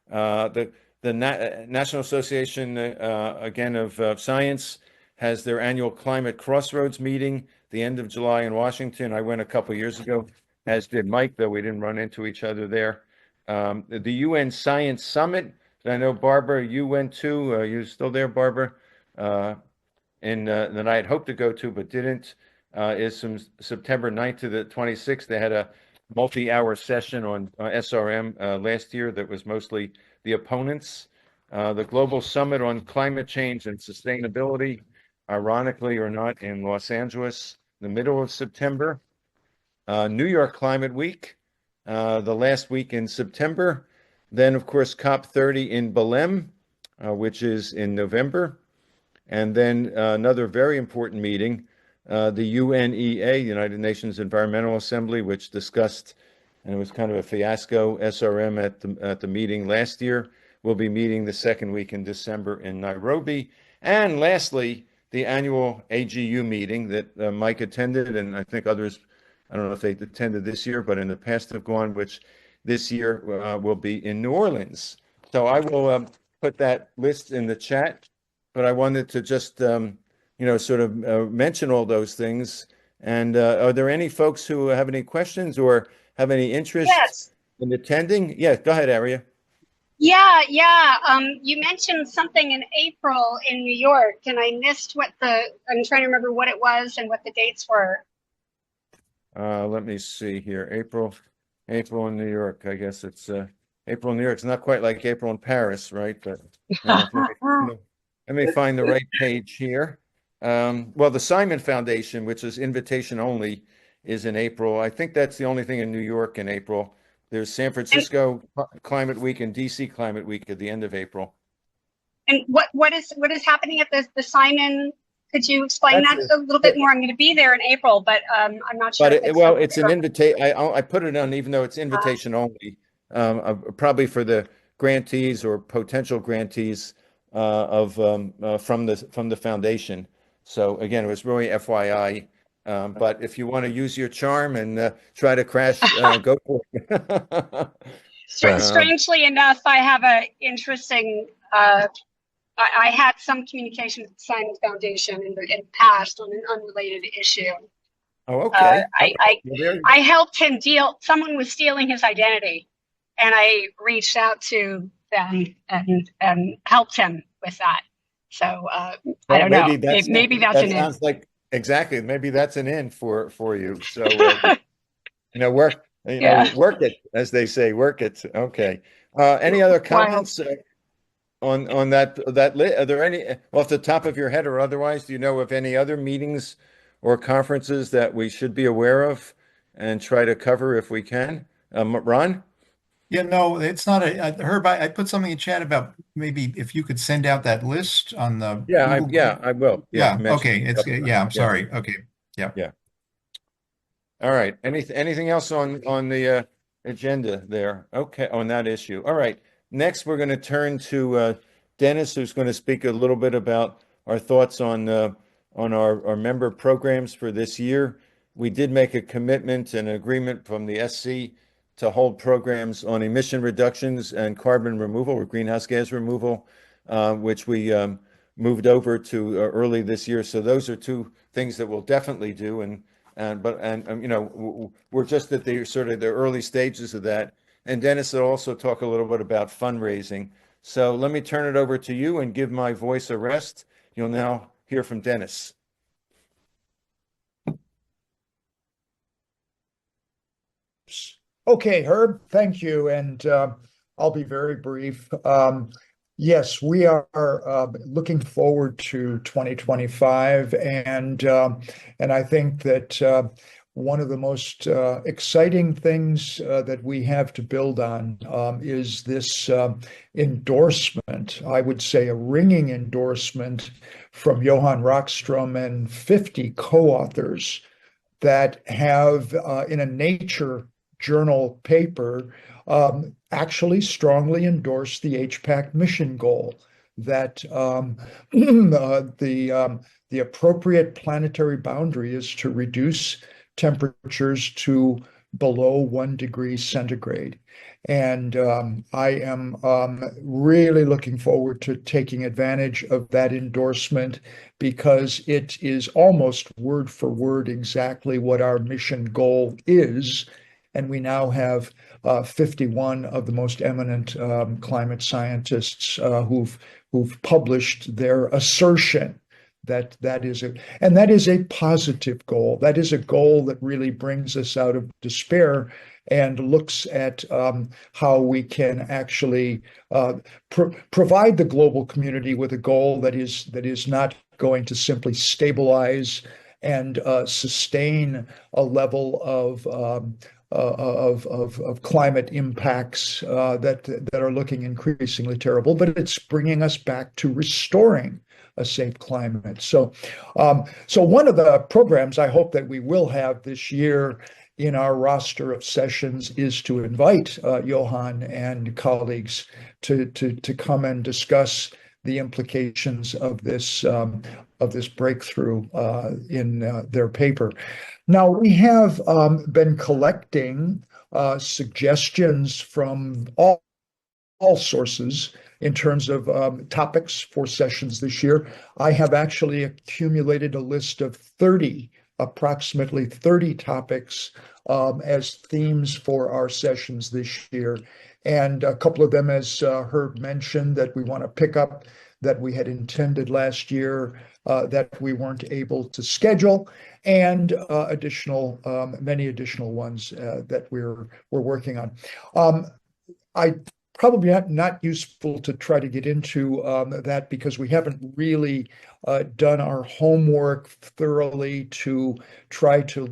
The National Association, again, of Science has their annual Climate Crossroads meeting the end of July in Washington. I went a couple of years ago, as did Mike, though we didn't run into each other there. The UN Science Summit, that I know, Barbara, you went to. Are you still there, Barbara? That I had hoped to go to but didn't, is from September 9th to the 26th. They had a multi-hour session on SRM last year that was mostly the opponents. The Global Summit on Climate Change and Sustainability, ironically or not, in Los Angeles, the middle of September. New York Climate Week, the last week in September. Then, of course, COP30 in Belém, which is in November. And then another very important meeting, the UNEA, United Nations Environmental Assembly, which discussed and it was kind of a fiasco. SRM at the meeting last year. We'll be meeting the second week in December in Nairobi. And lastly, the annual AGU meeting that Mike attended, and I think others, I don't know if they attended this year, but in the past have gone, which this year will be in New Orleans. So I will put that list in the chat, but I wanted to just, sort of mention all those things. And are there any folks who have any questions or have any interest Yes. in attending? Yeah, go ahead, Aria. Yeah, yeah. You mentioned something in April in New York, and I missed I'm trying to remember what it was and what the dates were. Let me see here. April in New York. I guess it's April in New York. It's not quite like April in Paris, right? But let me find the right page here. Well, the Simon Foundation, which is invitation only, is in April. I think that's the only thing in New York in April. There's San Francisco Climate Week and DC Climate Week at the end of April. And what is happening at the Simon? Could you explain that a little bit more? I'm going to be there in April, but I'm not sure. But it's an invitation. I put it on, even though it's invitation only, probably for the grantees or potential grantees from the foundation. So again, it was really FYI. But if you want to use your charm and try to crash, go for it. Strangely enough, I have an interesting. I had some communication with the Simon Foundation in the past on an unrelated issue. Oh, okay. I helped him deal. Someone was stealing his identity, and I reached out to them and helped him with that. So I don't know. Maybe that's an sounds in. Like exactly. Maybe that's an in for you. So work it, as they say. Work it. Okay. Any other comments? On that list, are there any off the top of your head or otherwise? Do you know of any other meetings or conferences that we should be aware of and try to cover if we can? Ron? Yeah, no, it's not Herb, I put something in chat about maybe if you could send out that list on the Google. I will. Yeah. Okay. I'm sorry. Okay. Yeah. All right. Anything else on the agenda there? Okay, on that issue. All right. Next, we're going to turn to Dennis, who's going to speak a little bit about our thoughts on our member programs for this year. We did make a commitment and agreement from the SC to hold programs on emission reductions and carbon removal or greenhouse gas removal, which we moved over to early this year. So those are two things that we'll definitely do. We're just at the sort of the early stages of that. And Dennis will also talk a little bit about fundraising. So let me turn it over to you and give my voice a rest. You'll now hear from Dennis. Okay, Herb, thank you. And I'll be very brief. Yes, we are looking forward to 2025. And I think that one of the most exciting things that we have to build on is this endorsement, I would say a ringing endorsement from Johan Rockström and 50 co-authors that have in a Nature journal paper actually strongly endorsed the HPAC mission goal that the appropriate planetary boundary is to reduce temperatures to below 1 degree centigrade. And I am really looking forward to taking advantage of that endorsement because it is almost word for word exactly what our mission goal is. And we now have 51 of the most eminent climate scientists who've published their assertion that is a positive goal. That is a goal that really brings us out of despair and looks at how we can actually provide the global community with a goal that is not going to simply stabilize and sustain a level of climate impacts that are looking increasingly terrible, but it's bringing us back to restoring a safe climate. So one of the programs I hope that we will have this year in our roster of sessions is to invite Johan and colleagues to come and discuss the implications of this breakthrough in their paper. Now, we have been collecting suggestions from all sources in terms of topics for sessions this year. I have actually accumulated a list of approximately 30 topics as themes for our sessions this year. And a couple of them, as Herb mentioned, that we want to pick up that we had intended last year that we weren't able to schedule, and many additional ones that we're working on. I probably not useful to try to get into that because we haven't really done our homework thoroughly to try to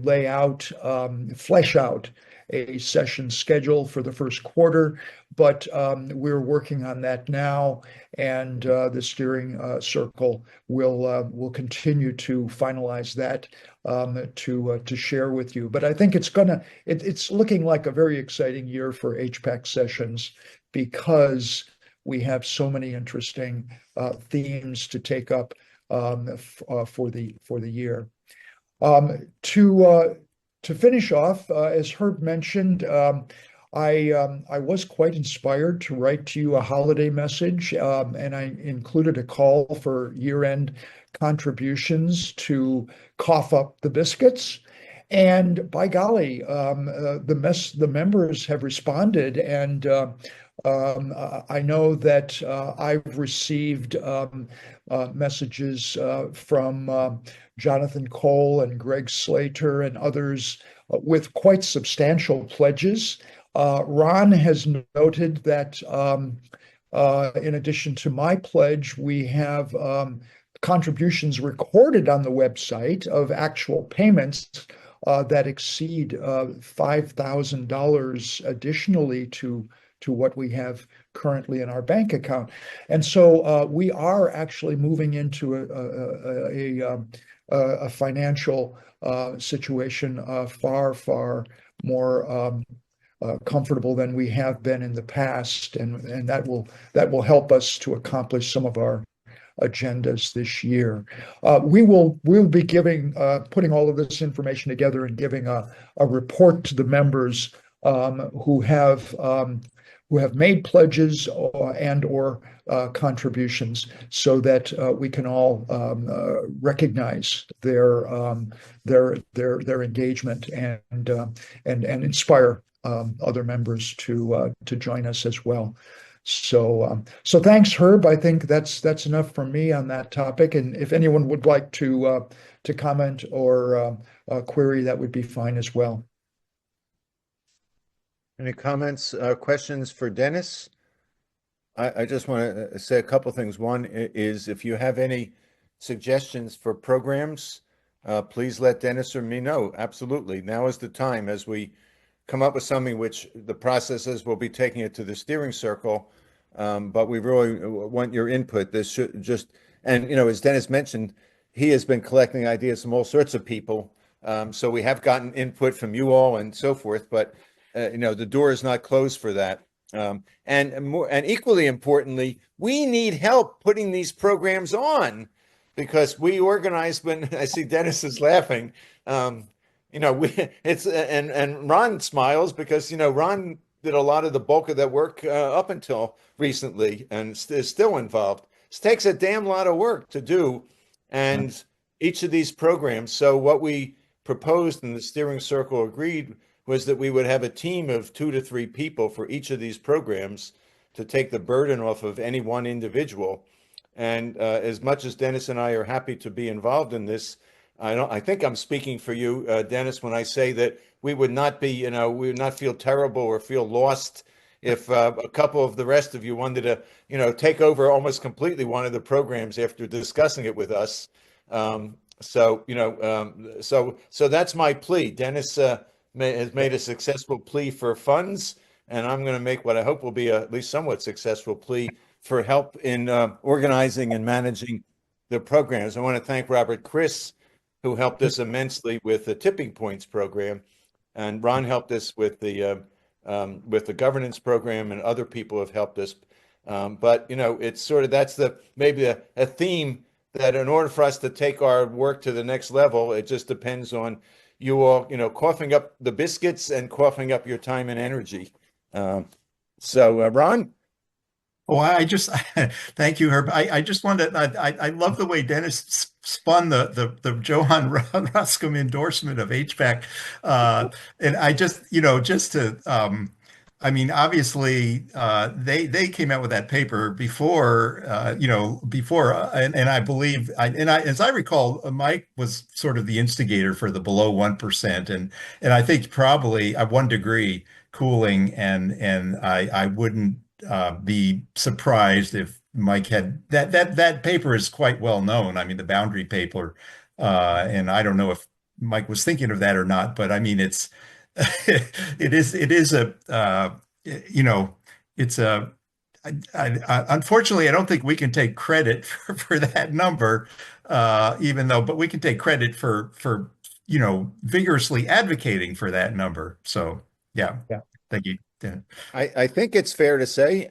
flesh out a session schedule for the first quarter, but we're working on that now, and the steering circle will continue to finalize that to share with you. But I think it's looking like a very exciting year for HPAC sessions because we have so many interesting themes to take up for the year. To finish off, as Herb mentioned, I was quite inspired to write to you a holiday message, and I included a call for year-end contributions to cough up the biscuits. And by golly, the members have responded, and I know that I've received messages from Jonathan Cole and Greg Slater and others with quite substantial pledges. Ron has noted that in addition to my pledge, we have contributions recorded on the website of actual payments that exceed $5,000 additionally to what we have currently in our bank account. And so we are actually moving into a financial situation far more comfortable than we have been in the past, and that will help us to accomplish some of our agendas this year. We'll be putting all of this information together and giving a report to the members who have made pledges and/or contributions, so that we can all recognize their engagement and inspire other members to join us as well. So thanks, Herb. I think that's enough from me on that topic. And if anyone would like to comment or query, that would be fine as well. Any comments, questions for Dennis? I just want to say a couple things. One is if you have any suggestions for programs, please let Dennis or me know. Absolutely. Now is the time as we come up with something, which the process is we'll be taking it to the steering circle. But we really want your input. This should just, and as Dennis mentioned, he has been collecting ideas from all sorts of people. So we have gotten input from you all and so forth, but the door is not closed for that. And equally importantly, we need help putting these programs on, because we organize. When I see Dennis is laughing, and Ron smiles because Ron did a lot of the bulk of that work up until recently and is still involved. It takes a damn lot of work to do, and each of these programs. So what we proposed and the steering circle agreed was that we would have a team of 2 to 3 people for each of these programs to take the burden off of any one individual. And as much as Dennis and I are happy to be involved in this, I think I'm speaking for you, Dennis, when I say that we would not be, we would not feel terrible or feel lost if a couple of the rest of you wanted to, take over almost completely one of the programs after discussing it with us. So that's my plea. Dennis has made a successful plea for funds, and I'm going to make what I hope will be at least somewhat successful plea for help in organizing and managing the programs. I want to thank Robert Chris, who helped us immensely with the Tipping Points program. and Ron helped us with the governance program, and other people have helped us. But it's sort of that's maybe a theme that in order for us to take our work to the next level, it just depends on you all, coughing up the biscuits and coughing up your time and energy. So, Ron? Oh, I just thank you, Herb. I just wanted I love the way Dennis spun the Johann Roscom endorsement of HPAC, and I just just to I mean, obviously they came out with that paper before and I believe as I recall, Mike was sort of the instigator for the below 1%, and I think probably at 1 degree cooling, and I wouldn't be surprised if Mike had that paper is quite well known. I mean, the boundary paper, and I don't know if Mike was thinking of that or not, but I mean, it's it is a it's a unfortunately, I don't think we can take credit for that number, but we can take credit for vigorously advocating for that number. So yeah, thank you. Yeah. I think it's fair to say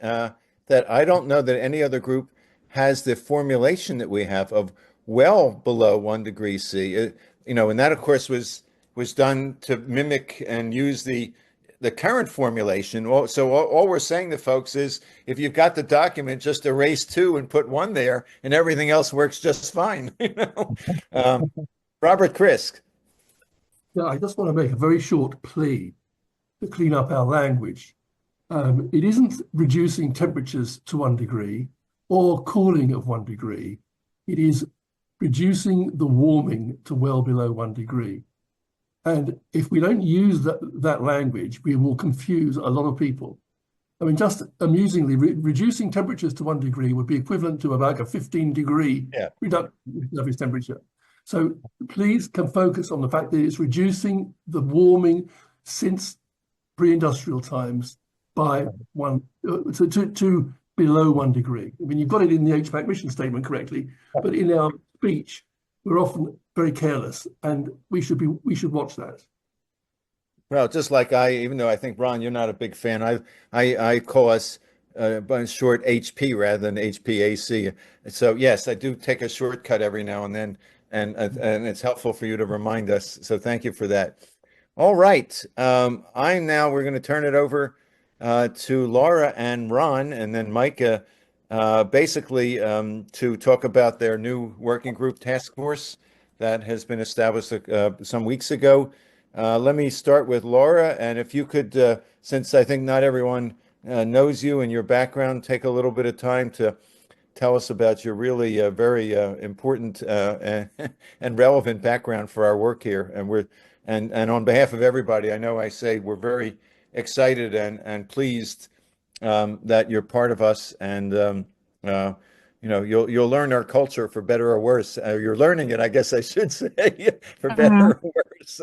that I don't know that any other group has the formulation that we have of well below 1 degree C. And that, of course, was done to mimic and use the current formulation. So all we're saying to folks is, if you've got the document, just erase 2 and put 1 there, and everything else works just fine. Robert Krisk. Yeah, I just want to make a very short plea to clean up our language. It isn't reducing temperatures to 1 degree or cooling of 1 degree. It is reducing the warming to well below 1 degree. And if we don't use that language, we will confuse a lot of people. I mean, just amusingly, reducing temperatures to 1 degree would be equivalent to about a 15-degree reduction in surface temperature. So please can focus on the fact that it's reducing the warming since pre-industrial times by to below 1 degree. I mean, you've got it in the HPAC mission statement correctly, but in our speech, we're often very careless, and we should watch that. Well, just like even though I think, Ron, you're not a big fan, I call us by short HP rather than HPAC. So yes, I do take a shortcut every now and then, and it's helpful for you to remind us. So thank you for that. All right. We're going to turn it over to Laura and Ron, and then Micah, basically to talk about their new working group task force that has been established some weeks ago. Let me start with Laura, and if you could, since I think not everyone knows you and your background, take a little bit of time to tell us about your really very important and relevant background for our work here. And on behalf of everybody, I know I say we're very excited and pleased that you're part of us, and you'll learn our culture for better or worse. You're learning it, I guess I should say, for better or worse.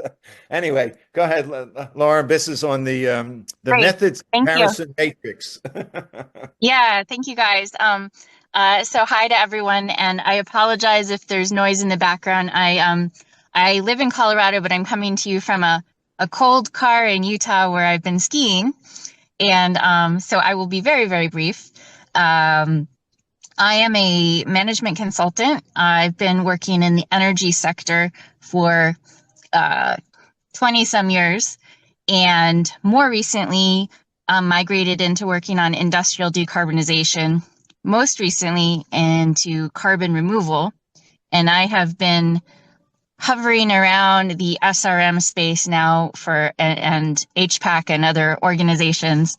Anyway, go ahead, Laura. This is on the Great. methods Thank comparison matrix. Yeah, thank you guys. So hi to everyone, and I apologize if there's noise in the background. I live in Colorado, but I'm coming to you from a cold car in Utah where I've been skiing, and so I will be very, very brief. I am a management consultant. I've been working in the energy sector for 20 some years, and more recently migrated into working on industrial decarbonization, most recently into carbon removal. And I have been hovering around the SRM space now and HPAC and other organizations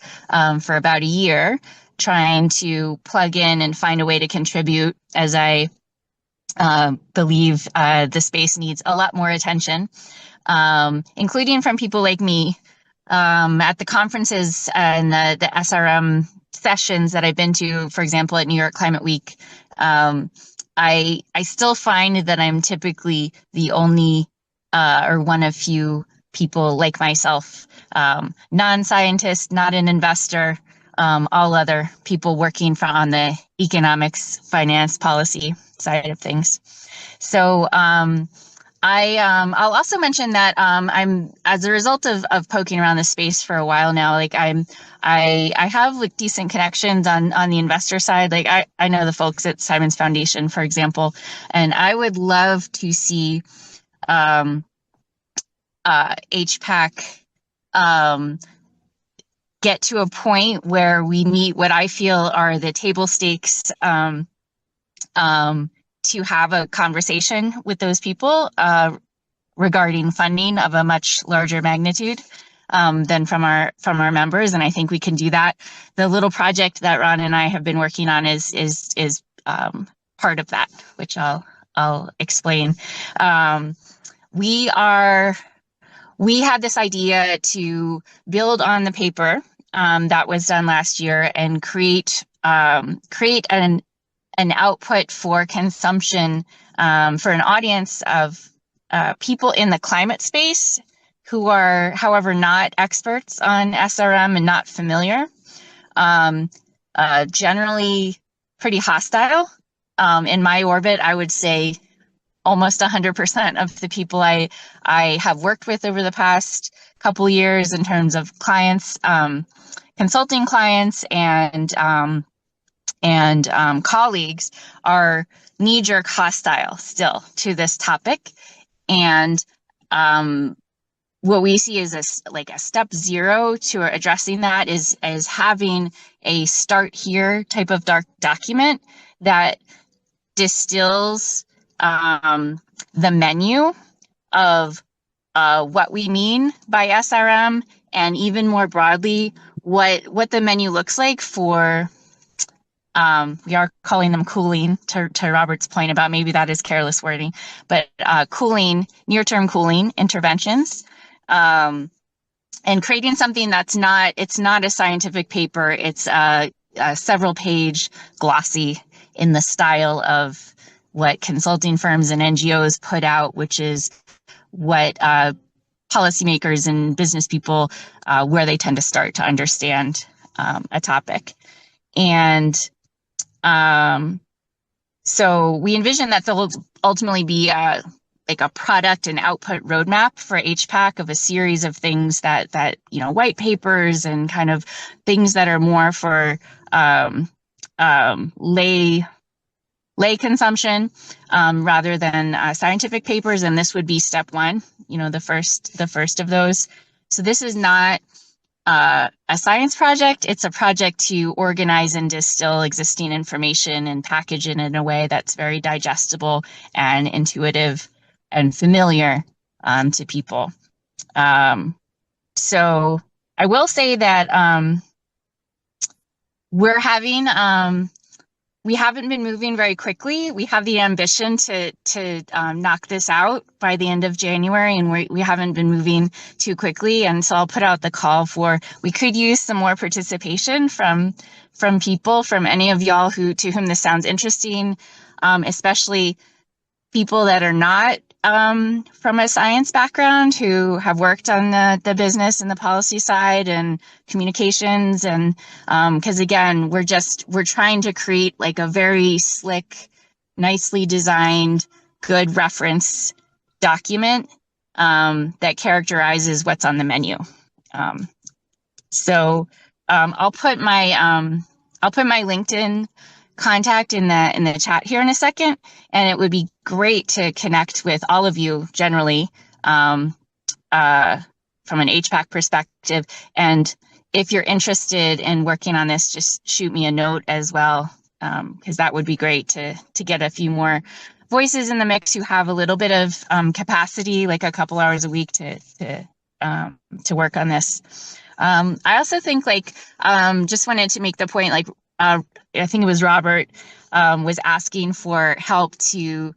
for about a year, trying to plug in and find a way to contribute, as I believe the space needs a lot more attention, including from people like me. At the conferences and the SRM sessions that I've been to, for example, at New York Climate Week, I still find that I'm typically the only or one of few people like myself, non-scientist, not an investor, all other people working on the economics, finance, policy side of things. So I'll also mention that I'm, as a result of poking around the space for a while now, like I have like decent connections on the investor side. Like I know the folks at Simon's Foundation, for example, and I would love to see HPAC get to a point where we meet what I feel are the table stakes to have a conversation with those people regarding funding of a much larger magnitude than from our members, and I think we can do that. The little project that Ron and I have been working on is part of that, which I'll explain. We had this idea to build on the paper that was done last year and create an output for consumption for an audience of people in the climate space who are, however, not experts on SRM and not familiar, generally pretty hostile. In my orbit, I would say almost 100% of the people I have worked with over the past couple years in terms of clients, consulting clients and colleagues are knee-jerk hostile still to this topic. And what we see is a step zero to addressing that is having a start here type of document that distills the menu of what we mean by SRM, and even more broadly, what the menu looks like for, we are calling them cooling, to Robert's point about maybe that is careless wording, but cooling, near-term cooling interventions, and creating something that's it's not a scientific paper, it's a several page glossy in the style of what consulting firms and NGOs put out, which is what policymakers and business people, where they tend to start to understand a topic. And so we envision that there'll ultimately be like a product and output roadmap for HPAC of a series of things that white papers and kind of things that are more for lay consumption rather than scientific papers, and this would be step one, the first of those. So this is not a science project, it's a project to organize and distill existing information and package it in a way that's very digestible and intuitive and familiar to people. So I will say that we haven't been moving very quickly. We have the ambition to knock this out by the end of January, and we haven't been moving too quickly. And so I'll put out the call for, we could use some more participation from people, from any of y'all to whom this sounds interesting, especially people that are not from a science background, who have worked on the business and the policy side and communications. And because again, we're trying to create like a very slick, nicely designed, good reference document that characterizes what's on the menu. So I'll put my LinkedIn contact in the chat here in a second, and it would be great to connect with all of you generally from an HPAC perspective. And if you're interested in working on this, just shoot me a note as well, because that would be great to get a few more voices in the mix who have a little bit of capacity, like a couple hours a week to work on this. I also think just wanted to make the point, I think it was Robert was asking for help to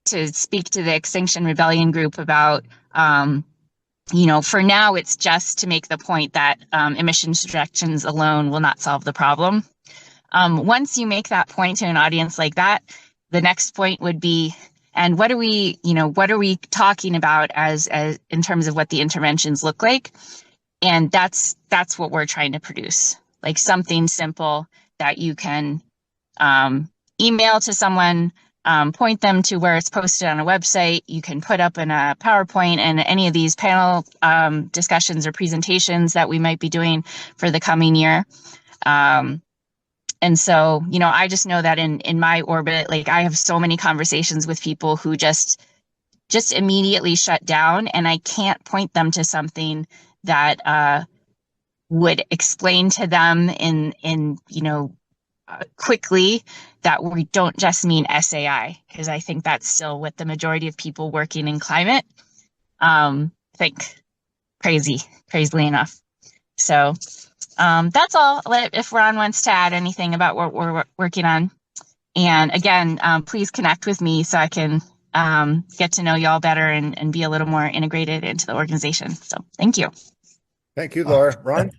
speak to the Extinction Rebellion group about, for now, it's just to make the point that emissions projections alone will not solve the problem. Once you make that point to an audience like that, the next point would be, and what are we talking about as in terms of what the interventions look like? And that's what we're trying to produce. Like something simple that you can email to someone point them to where it's posted on a website. You can put up in a PowerPoint and any of these panel discussions or presentations that we might be doing for the coming year. And so, you know, I just know that in my orbit, like I have so many conversations with people who just immediately shut down, and I can't point them to something that would explain to them in you know, quickly that we don't just mean SAI, because I think that's still what the majority of people working in climate think, crazily enough. So that's all. If Ron wants to add anything about what we're working on. And again, please connect with me so I can get to know y'all better and be a little more integrated into the organization. So thank you. Thank you, Laura. Ron?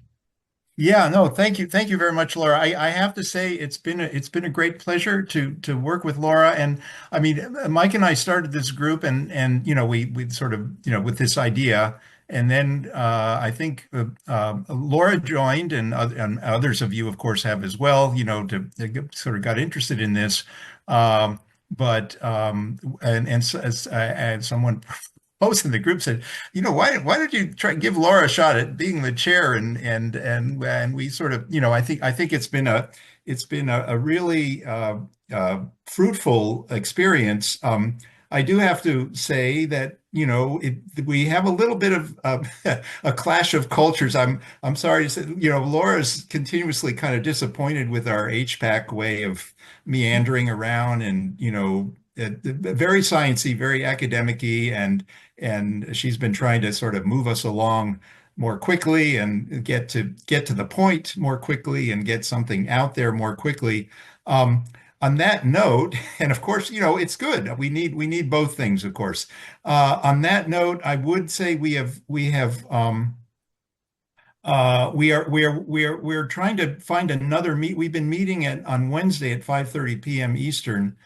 Yeah, no, thank you. Thank you very much, Laura. I have to say it's been a great pleasure to work with Laura. And I mean, Mike and I started this group and you know, we sort of, you know, with this idea. And then I think Laura joined and others of you, of course, have as well, you know, to sort of got interested in this. And someone post in the group said, you know, why did you try and give Laura a shot at being the chair? And we sort of, you know, I think it's been a really fruitful experience. I do have to say that, you know, we have a little bit of a clash of cultures. I'm sorry to say, you know, Laura's continuously kind of disappointed with our HPAC way of meandering around and, you know, very sciencey, very academic-y, and she's been trying to sort of move us along more quickly and get to the point more quickly and get something out there more quickly. On that note, and of course, you know, it's good. We need both things, of course. On that note, I would say we're trying to find another meet. We've been meeting on Wednesday at 5:30 p.m. Eastern.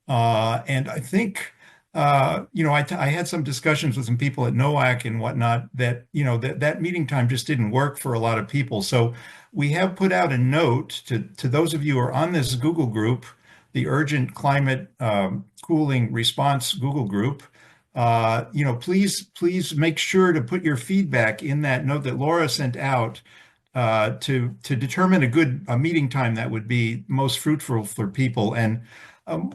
And I think, you know, I had some discussions with some people at NOAC and whatnot that, you know, that meeting time just didn't work for a lot of people. So we have put out a note to those of you who are on this Google group, the Urgent Climate Cooling Response Google group. You know, please make sure to put your feedback in that note that Laura sent out to determine a meeting time that would be most fruitful for people. And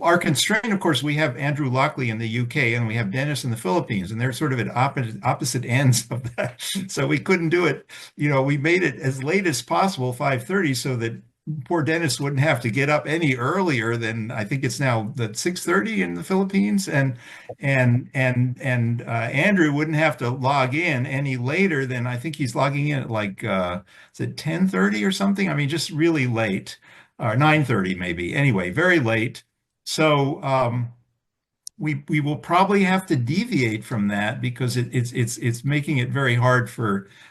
our constraint, of course, we have Andrew Lockley in the UK and we have Dennis in the Philippines, and they're sort of at opposite ends of that. So we couldn't do it. You know, we made it as late as possible, 5:30, so that poor Dennis wouldn't have to get up any earlier than, I think it's now the 6:30 in the Philippines, and Andrew wouldn't have to log in any later than, I think he's logging in at like is it 10:30 or something? I mean, just really late, or 9:30 maybe. Anyway, very late. So we will probably have to deviate from that because it's making it very hard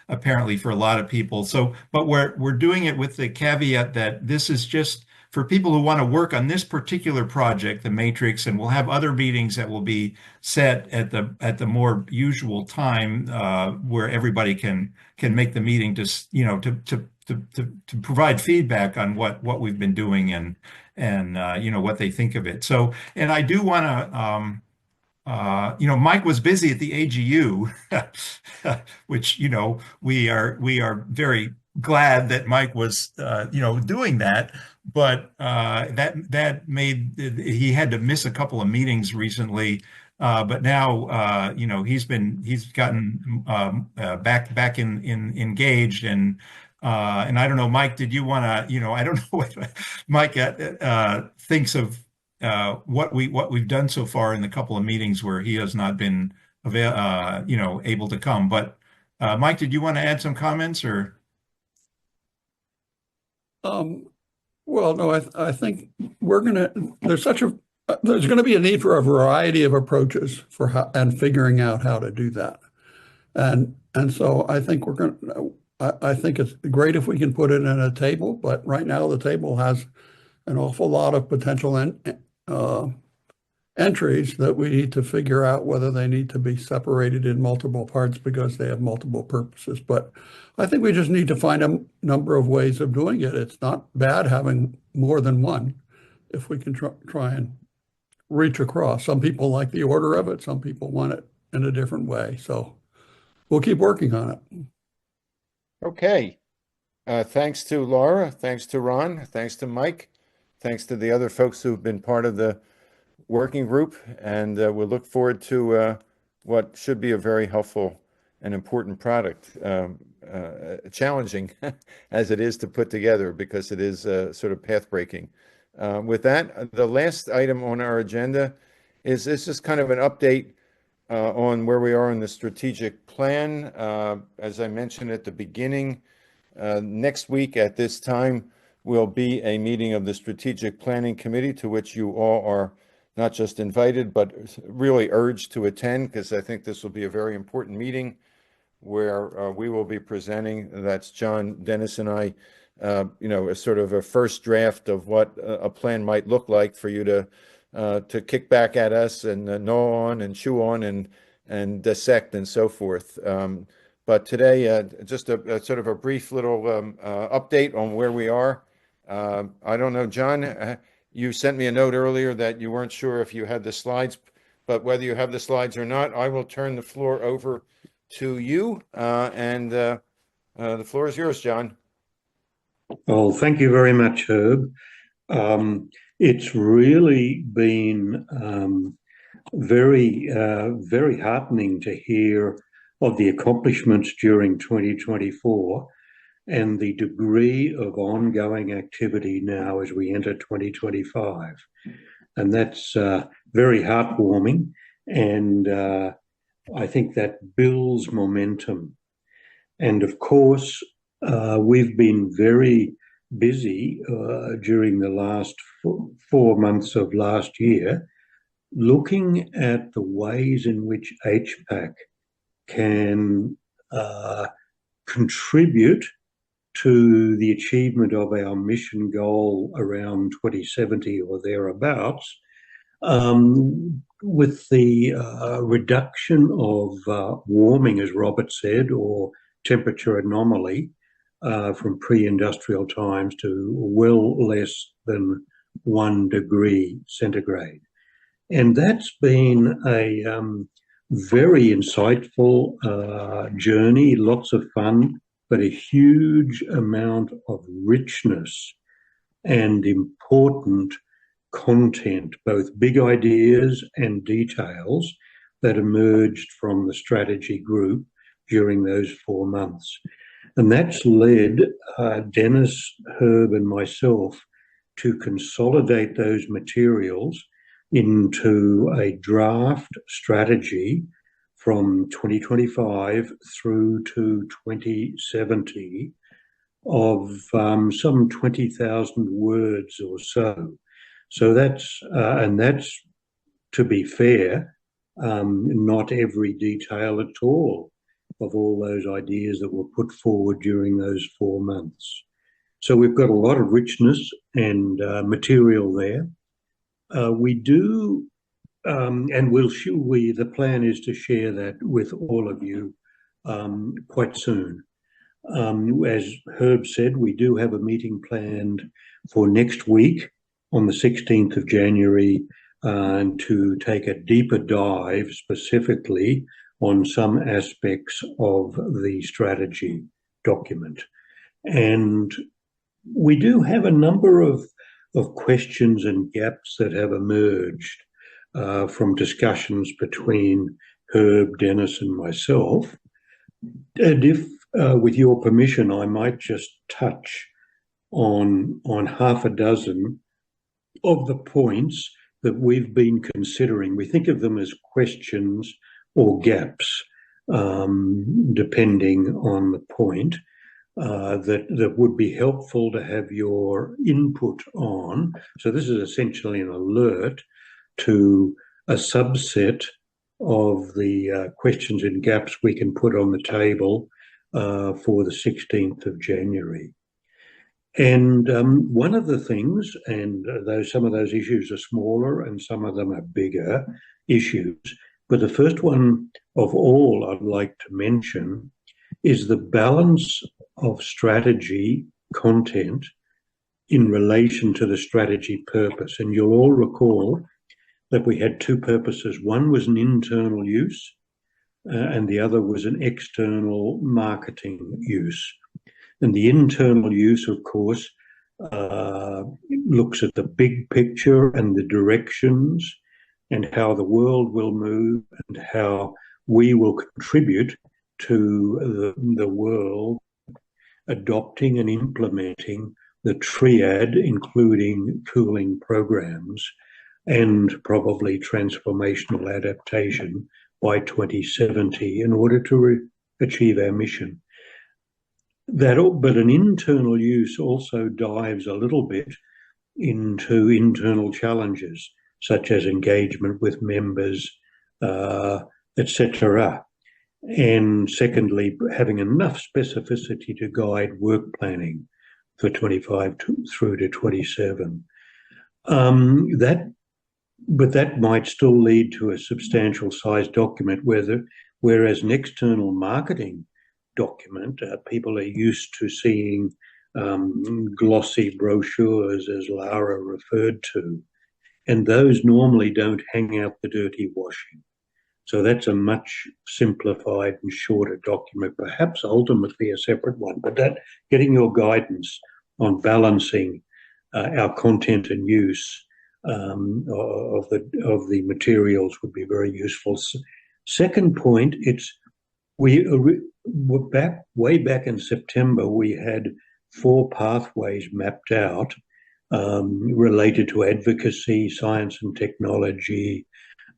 apparently for a lot of people. So, but we're doing it with the caveat that this is just for people who want to work on this particular project, the Matrix, and we'll have other meetings that will be set at the more usual time where everybody can make the meeting to, you know, to provide feedback on what we've been doing and you know, what they think of it. So, and I do want to, you know, Mike was busy at the AGU, which, you know, we are very glad that Mike was, you know, doing that. But that made, he had to miss a couple of meetings recently. But now, you know, he's gotten back in engaged and I don't know, Mike, did you want to, you know, I don't know what Mike thinks of what we've done so far in the couple of meetings where he has not been you know, able to come. But Mike, did you want to add some comments or? Well, no, I think there's going to be a need for a variety of approaches and figuring out how to do that. And so I think I think it's great if we can put it in a table, but right now the table has an awful lot of potential entries that we need to figure out whether they need to be separated in multiple parts because they have multiple purposes. But I think we just need to find a number of ways of doing it. It's not bad having more than one if we can try and reach across. Some people like the order of it, some people want it in a different way. So we'll keep working on it. Okay. Thanks to Laura, thanks to Ron, thanks to Mike, thanks to the other folks who've been part of the working group, and we'll look forward to what should be a very helpful and important product, challenging as it is to put together because it is sort of path-breaking. With that, the last item on our agenda is this is kind of an update on where we are in the strategic plan. As I mentioned at the beginning, next week at this time will be a meeting of the Strategic Planning Committee to which you all are not just invited, but really urged to attend, because I think this will be a very important meeting where we will be presenting, that's John, Dennis, and I, a sort of a first draft of what a plan might look like for you to kick back at us and gnaw on and chew on and dissect and so forth. But today, just a sort of a brief little update on where we are. I don't know, John, you sent me a note earlier that you weren't sure if you had the slides, but whether you have the slides or not, I will turn the floor over to you. And the floor is yours, John. Well, thank you very much, Herb. It's really been very heartening to hear of the accomplishments during 2024 and the degree of ongoing activity now as we enter 2025. And that's very heartwarming, and I think that builds momentum. And of course, we've been very busy during the last 4 months of last year looking at the ways in which HPAC can contribute to the achievement of our mission goal around 2070 or thereabouts, with the reduction of warming, as Robert said, or temperature anomaly from pre-industrial times to well less than 1 degree centigrade. And that's been a very insightful journey, lots of fun, but a huge amount of richness and important content, both big ideas and details that emerged from the strategy group during those 4 months. And that's led Dennis, Herb, and myself to consolidate those materials into a draft strategy from 2025 through to 2070 of some 20,000 words or so. So that's, to be fair, not every detail at all of all those ideas that were put forward during those 4 months. So we've got a lot of richness and material there. We do, and the plan is to share that with all of you quite soon. As Herb said, we do have a meeting planned for next week on the 16th of January to take a deeper dive specifically on some aspects of the strategy document. And we do have a number of questions and gaps that have emerged from discussions between Herb, Dennis, and myself. And if, with your permission, I might just touch on half a dozen of the points that we've been considering. We think of them as questions or gaps, depending on the point, that would be helpful to have your input on. So this is essentially an alert to a subset of the questions and gaps we can put on the table for the 16th of January. And one of the things, and some of those issues are smaller and some of them are bigger issues, but the first one of all I'd like to mention is the balance of strategy content in relation to the strategy purpose. And you'll all recall that we had two purposes. One was an internal use, and the other was an external marketing use. And the internal use, of course, looks at the big picture and the directions and how the world will move and how we will contribute to the world adopting and implementing the triad, including cooling programs and probably transformational adaptation by 2070 in order to achieve our mission. But an internal use also dives a little bit into internal challenges, such as engagement with members, etc. And secondly, having enough specificity to guide work planning for 25 through to 27. But that might still lead to a substantial size document, whereas an external marketing document, people are used to seeing glossy brochures, as Lara referred to, and those normally don't hang out the dirty washing. So that's a much simplified and shorter document, perhaps ultimately a separate one, but that getting your guidance on balancing our content and use of the materials would be very useful. Second point, way back in September, we had 4 pathways mapped out related to advocacy, science and technology,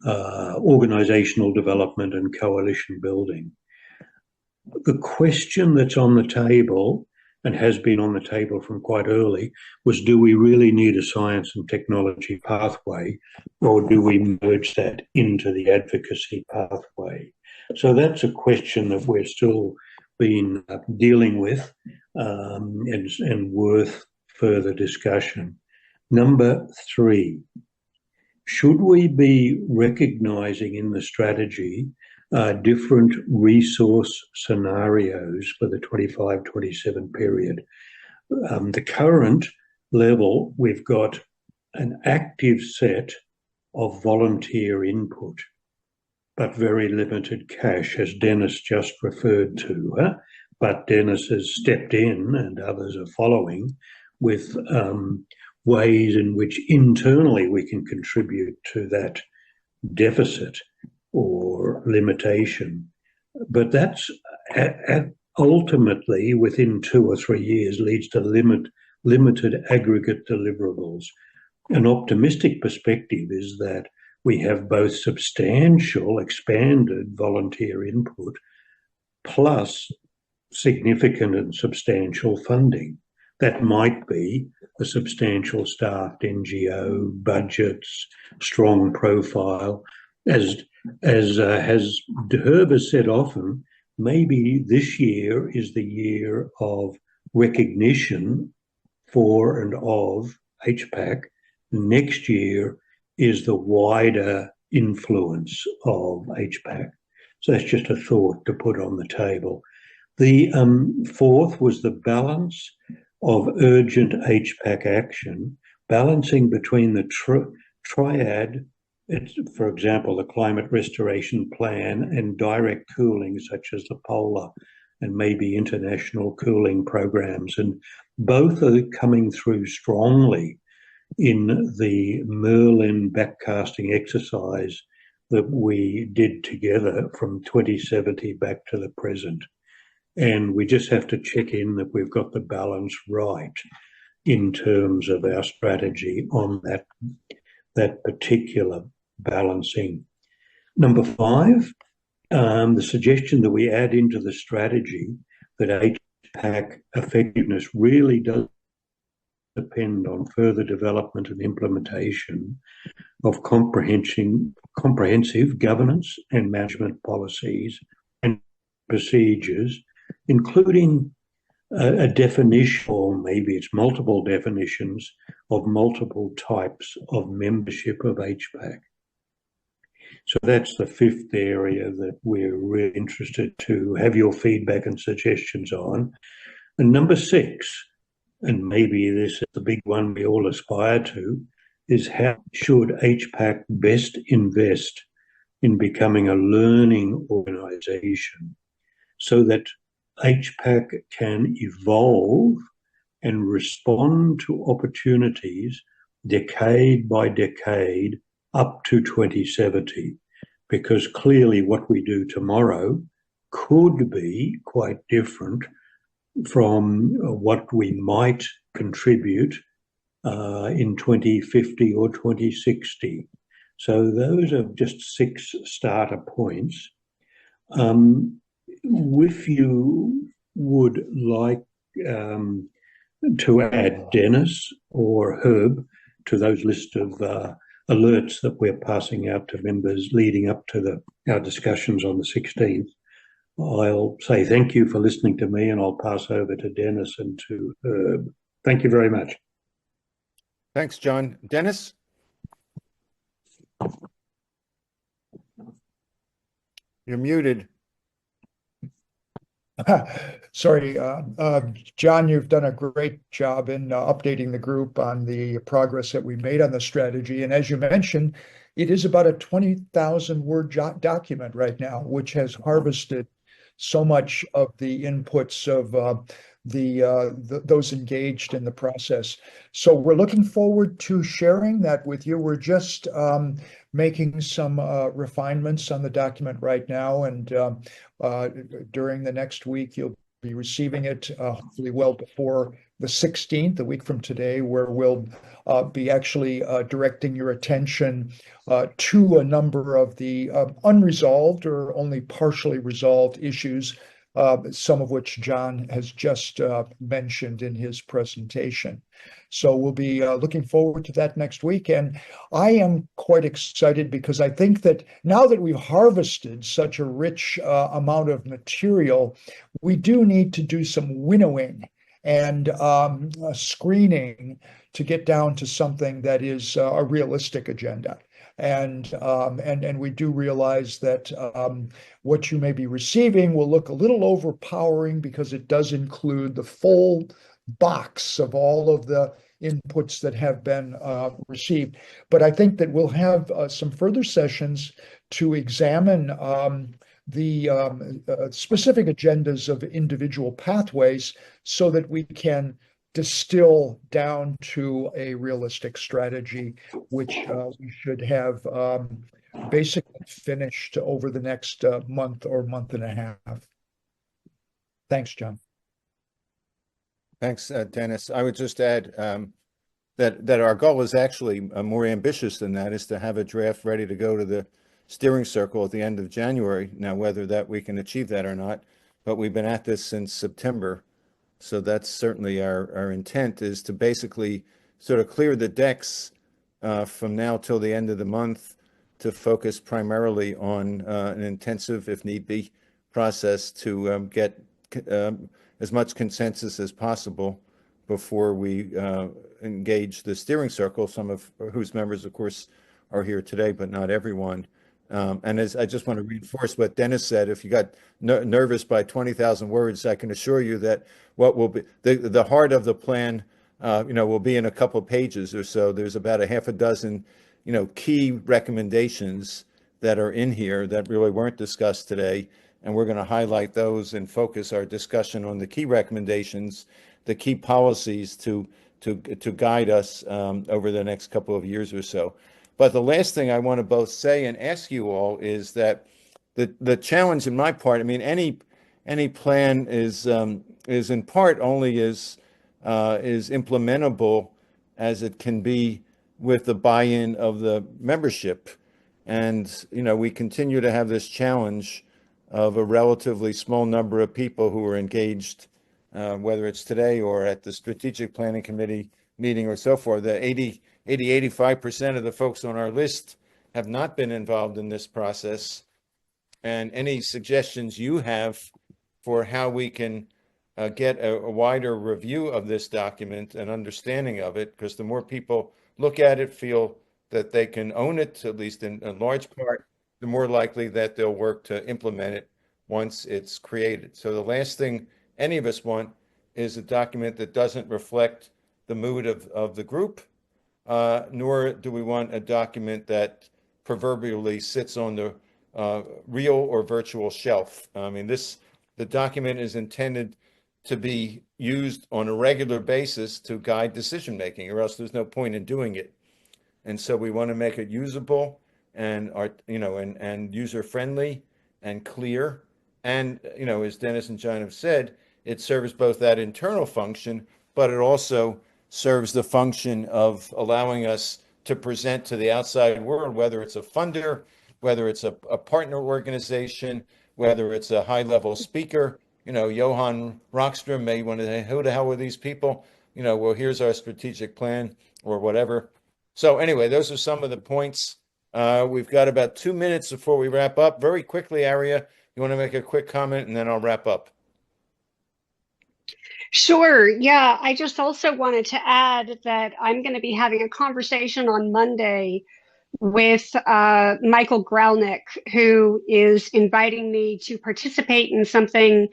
organizational development, and coalition building. The question that's on the table, and has been on the table from quite early, was, do we really need a science and technology pathway, or do we merge that into the advocacy pathway? So that's a question that we're still been dealing with and worth further discussion. Number 3, should we be recognizing in the strategy different resource scenarios for the 25-27 period? The current level, we've got an active set of volunteer input, but very limited cash, as Dennis just referred to. But Dennis has stepped in, and others are following, with ways in which internally we can contribute to that deficit or limitation. But that's ultimately, within 2 or 3 years, leads to limited aggregate deliverables. An optimistic perspective is that we have both substantial expanded volunteer input plus significant and substantial funding. That might be a substantial staffed NGO, budgets, strong profile. As Herb has said often, maybe this year is the year of recognition for and of HPAC. Next year is the wider influence of HPAC. So that's just a thought to put on the table. The fourth was the balance of urgent HPAC action, balancing between the triad, for example, the climate restoration plan, and direct cooling, such as the polar and maybe international cooling programs. And both are coming through strongly in the Merlin backcasting exercise that we did together from 2070 back to the present. And we just have to check in that we've got the balance right in terms of our strategy on that particular balancing. Number 5, the suggestion that we add into the strategy that HPAC effectiveness really does depend on further development and implementation of comprehensive governance and management policies and procedures, including a definition, or maybe it's multiple definitions, of multiple types of membership of HPAC. So that's the 5th area that we're really interested to have your feedback and suggestions on. And number 6, and maybe this is the big one we all aspire to, is how should HPAC best invest in becoming a learning organisation so that HPAC can evolve and respond to opportunities decade by decade up to 2070. Because clearly what we do tomorrow could be quite different from what we might contribute in 2050 or 2060. So those are just 6 starter points. If you would like to add Dennis or Herb to those list of alerts that we're passing out to members leading up to our discussions on the 16th, I'll say thank you for listening to me, and I'll pass over to Dennis and to Herb. Thank you very much. Thanks, John. Dennis? You're muted. Sorry, John, you've done a great job in updating the group on the progress that we made on the strategy. And as you mentioned, it is about a 20,000 word document right now, which has harvested so much of the inputs of those engaged in the process. So we're looking forward to sharing that with you. We're just making some refinements on the document right now, and during the next week, you'll be receiving it hopefully well before the 16th, a week from today, where we'll be actually directing your attention to a number of the unresolved or only partially resolved issues, some of which John has just mentioned in his presentation. So we'll be looking forward to that next week. And I am quite excited because I think that now that we've harvested such a rich amount of material, we do need to do some winnowing and screening to get down to something that is a realistic agenda. And we do realize that what you may be receiving will look a little overpowering because it does include the full box of all of the inputs that have been received. But I think that we'll have some further sessions to examine the specific agendas of individual pathways so that we can distill down to a realistic strategy, which we should have basically finished over the next month or month and a half. Thanks, John. Thanks, Dennis. I would just add that our goal is actually more ambitious than that, is to have a draft ready to go to the steering circle at the end of January. Now, whether that we can achieve that or not, but we've been at this since September. So that's certainly our intent, is to basically sort of clear the decks from now till the end of the month to focus primarily on an intensive, if need be, process to get as much consensus as possible before we engage the steering circle, some of whose members, of course, are here today, but not everyone. And as I just want to reinforce what Dennis said, if you got nervous by 20,000 words, I can assure you that what will be the heart of the plan, will be in a couple of pages or so. There's about a half a dozen, key recommendations that are in here that really weren't discussed today. And we're going to highlight those and focus our discussion on the key recommendations, the key policies to guide us over the next couple of years or so. But the last thing I want to both say and ask you all is that the challenge in my part, I mean, any plan is in part only is implementable as it can be with the buy-in of the membership. And, we continue to have this challenge of a relatively small number of people who are engaged, whether it's today or at the Strategic Planning Committee meeting or so forth. The 85% of the folks on our list have not been involved in this process. And any suggestions you have for how we can get a wider review of this document and understanding of it, because the more people look at it, feel that they can own it, at least in large part, the more likely that they'll work to implement it once it's created. So the last thing any of us want is a document that doesn't reflect the mood of the group nor do we want a document that proverbially sits on the real or virtual shelf. I mean, the document is intended to be used on a regular basis to guide decision making, or else there's no point in doing it. And so we want to make it usable and and user friendly and clear. And as Dennis and John have said, it serves both that internal function, but it also serves the function of allowing us to present to the outside world, whether it's a funder, whether it's a partner organization, whether it's a high-level speaker. Johan Rockstrom may want to say, who the hell are these people? Well, here's our strategic plan or whatever. So anyway, those are some of the points. We've got about 2 minutes before we wrap up. Very quickly, Aria, you want to make a quick comment and then I'll wrap up. Sure. Yeah. I just also wanted to add that I'm going to be having a conversation on Monday with Michael Gralnick, who is inviting me to participate in something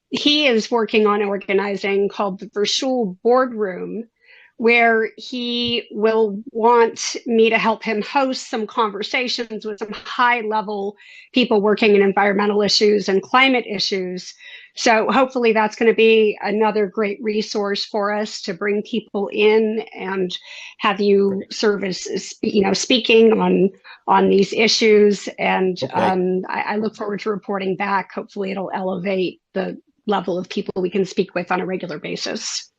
he is working on organizing called the Virtual Boardroom, where he will want me to help him host some conversations with some high level people working in environmental issues and climate issues. So hopefully that's going to be another great resource for us to bring people in and have you serve as speaking on these issues. And Okay. I look forward to reporting back. Hopefully it'll elevate the level of people we can speak with on a regular basis.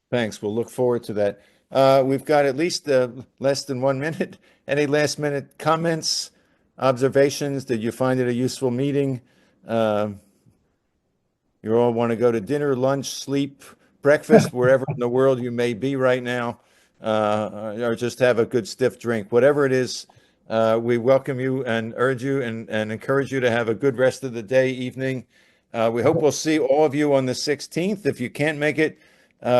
Thanks. We'll look forward to that. We've got at least less than 1 minute. Any last minute comments, observations? Did you find it a useful meeting? You all want to go to dinner, lunch, sleep, breakfast, wherever in the world you may be right now, or just have a good stiff drink. Whatever it is, we welcome you and urge you and encourage you to have a good rest of the day, evening. We hope we'll see all of you on the 16th. If you can't make it,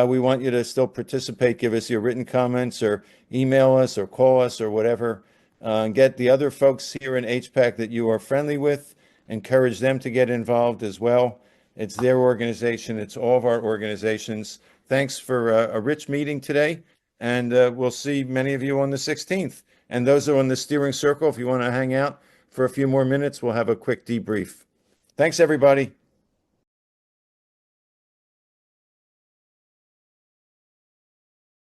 we want you to still participate. Give us your written comments or email us or call us or whatever. And get the other folks here in HPAC that you are friendly with. Encourage them to get involved as well. It's their organization. It's all of our organizations. Thanks for a rich meeting today. And we'll see many of you on the 16th. And those are on the steering circle. If you want to hang out for a few more minutes, we'll have a quick debrief. Thanks, everybody.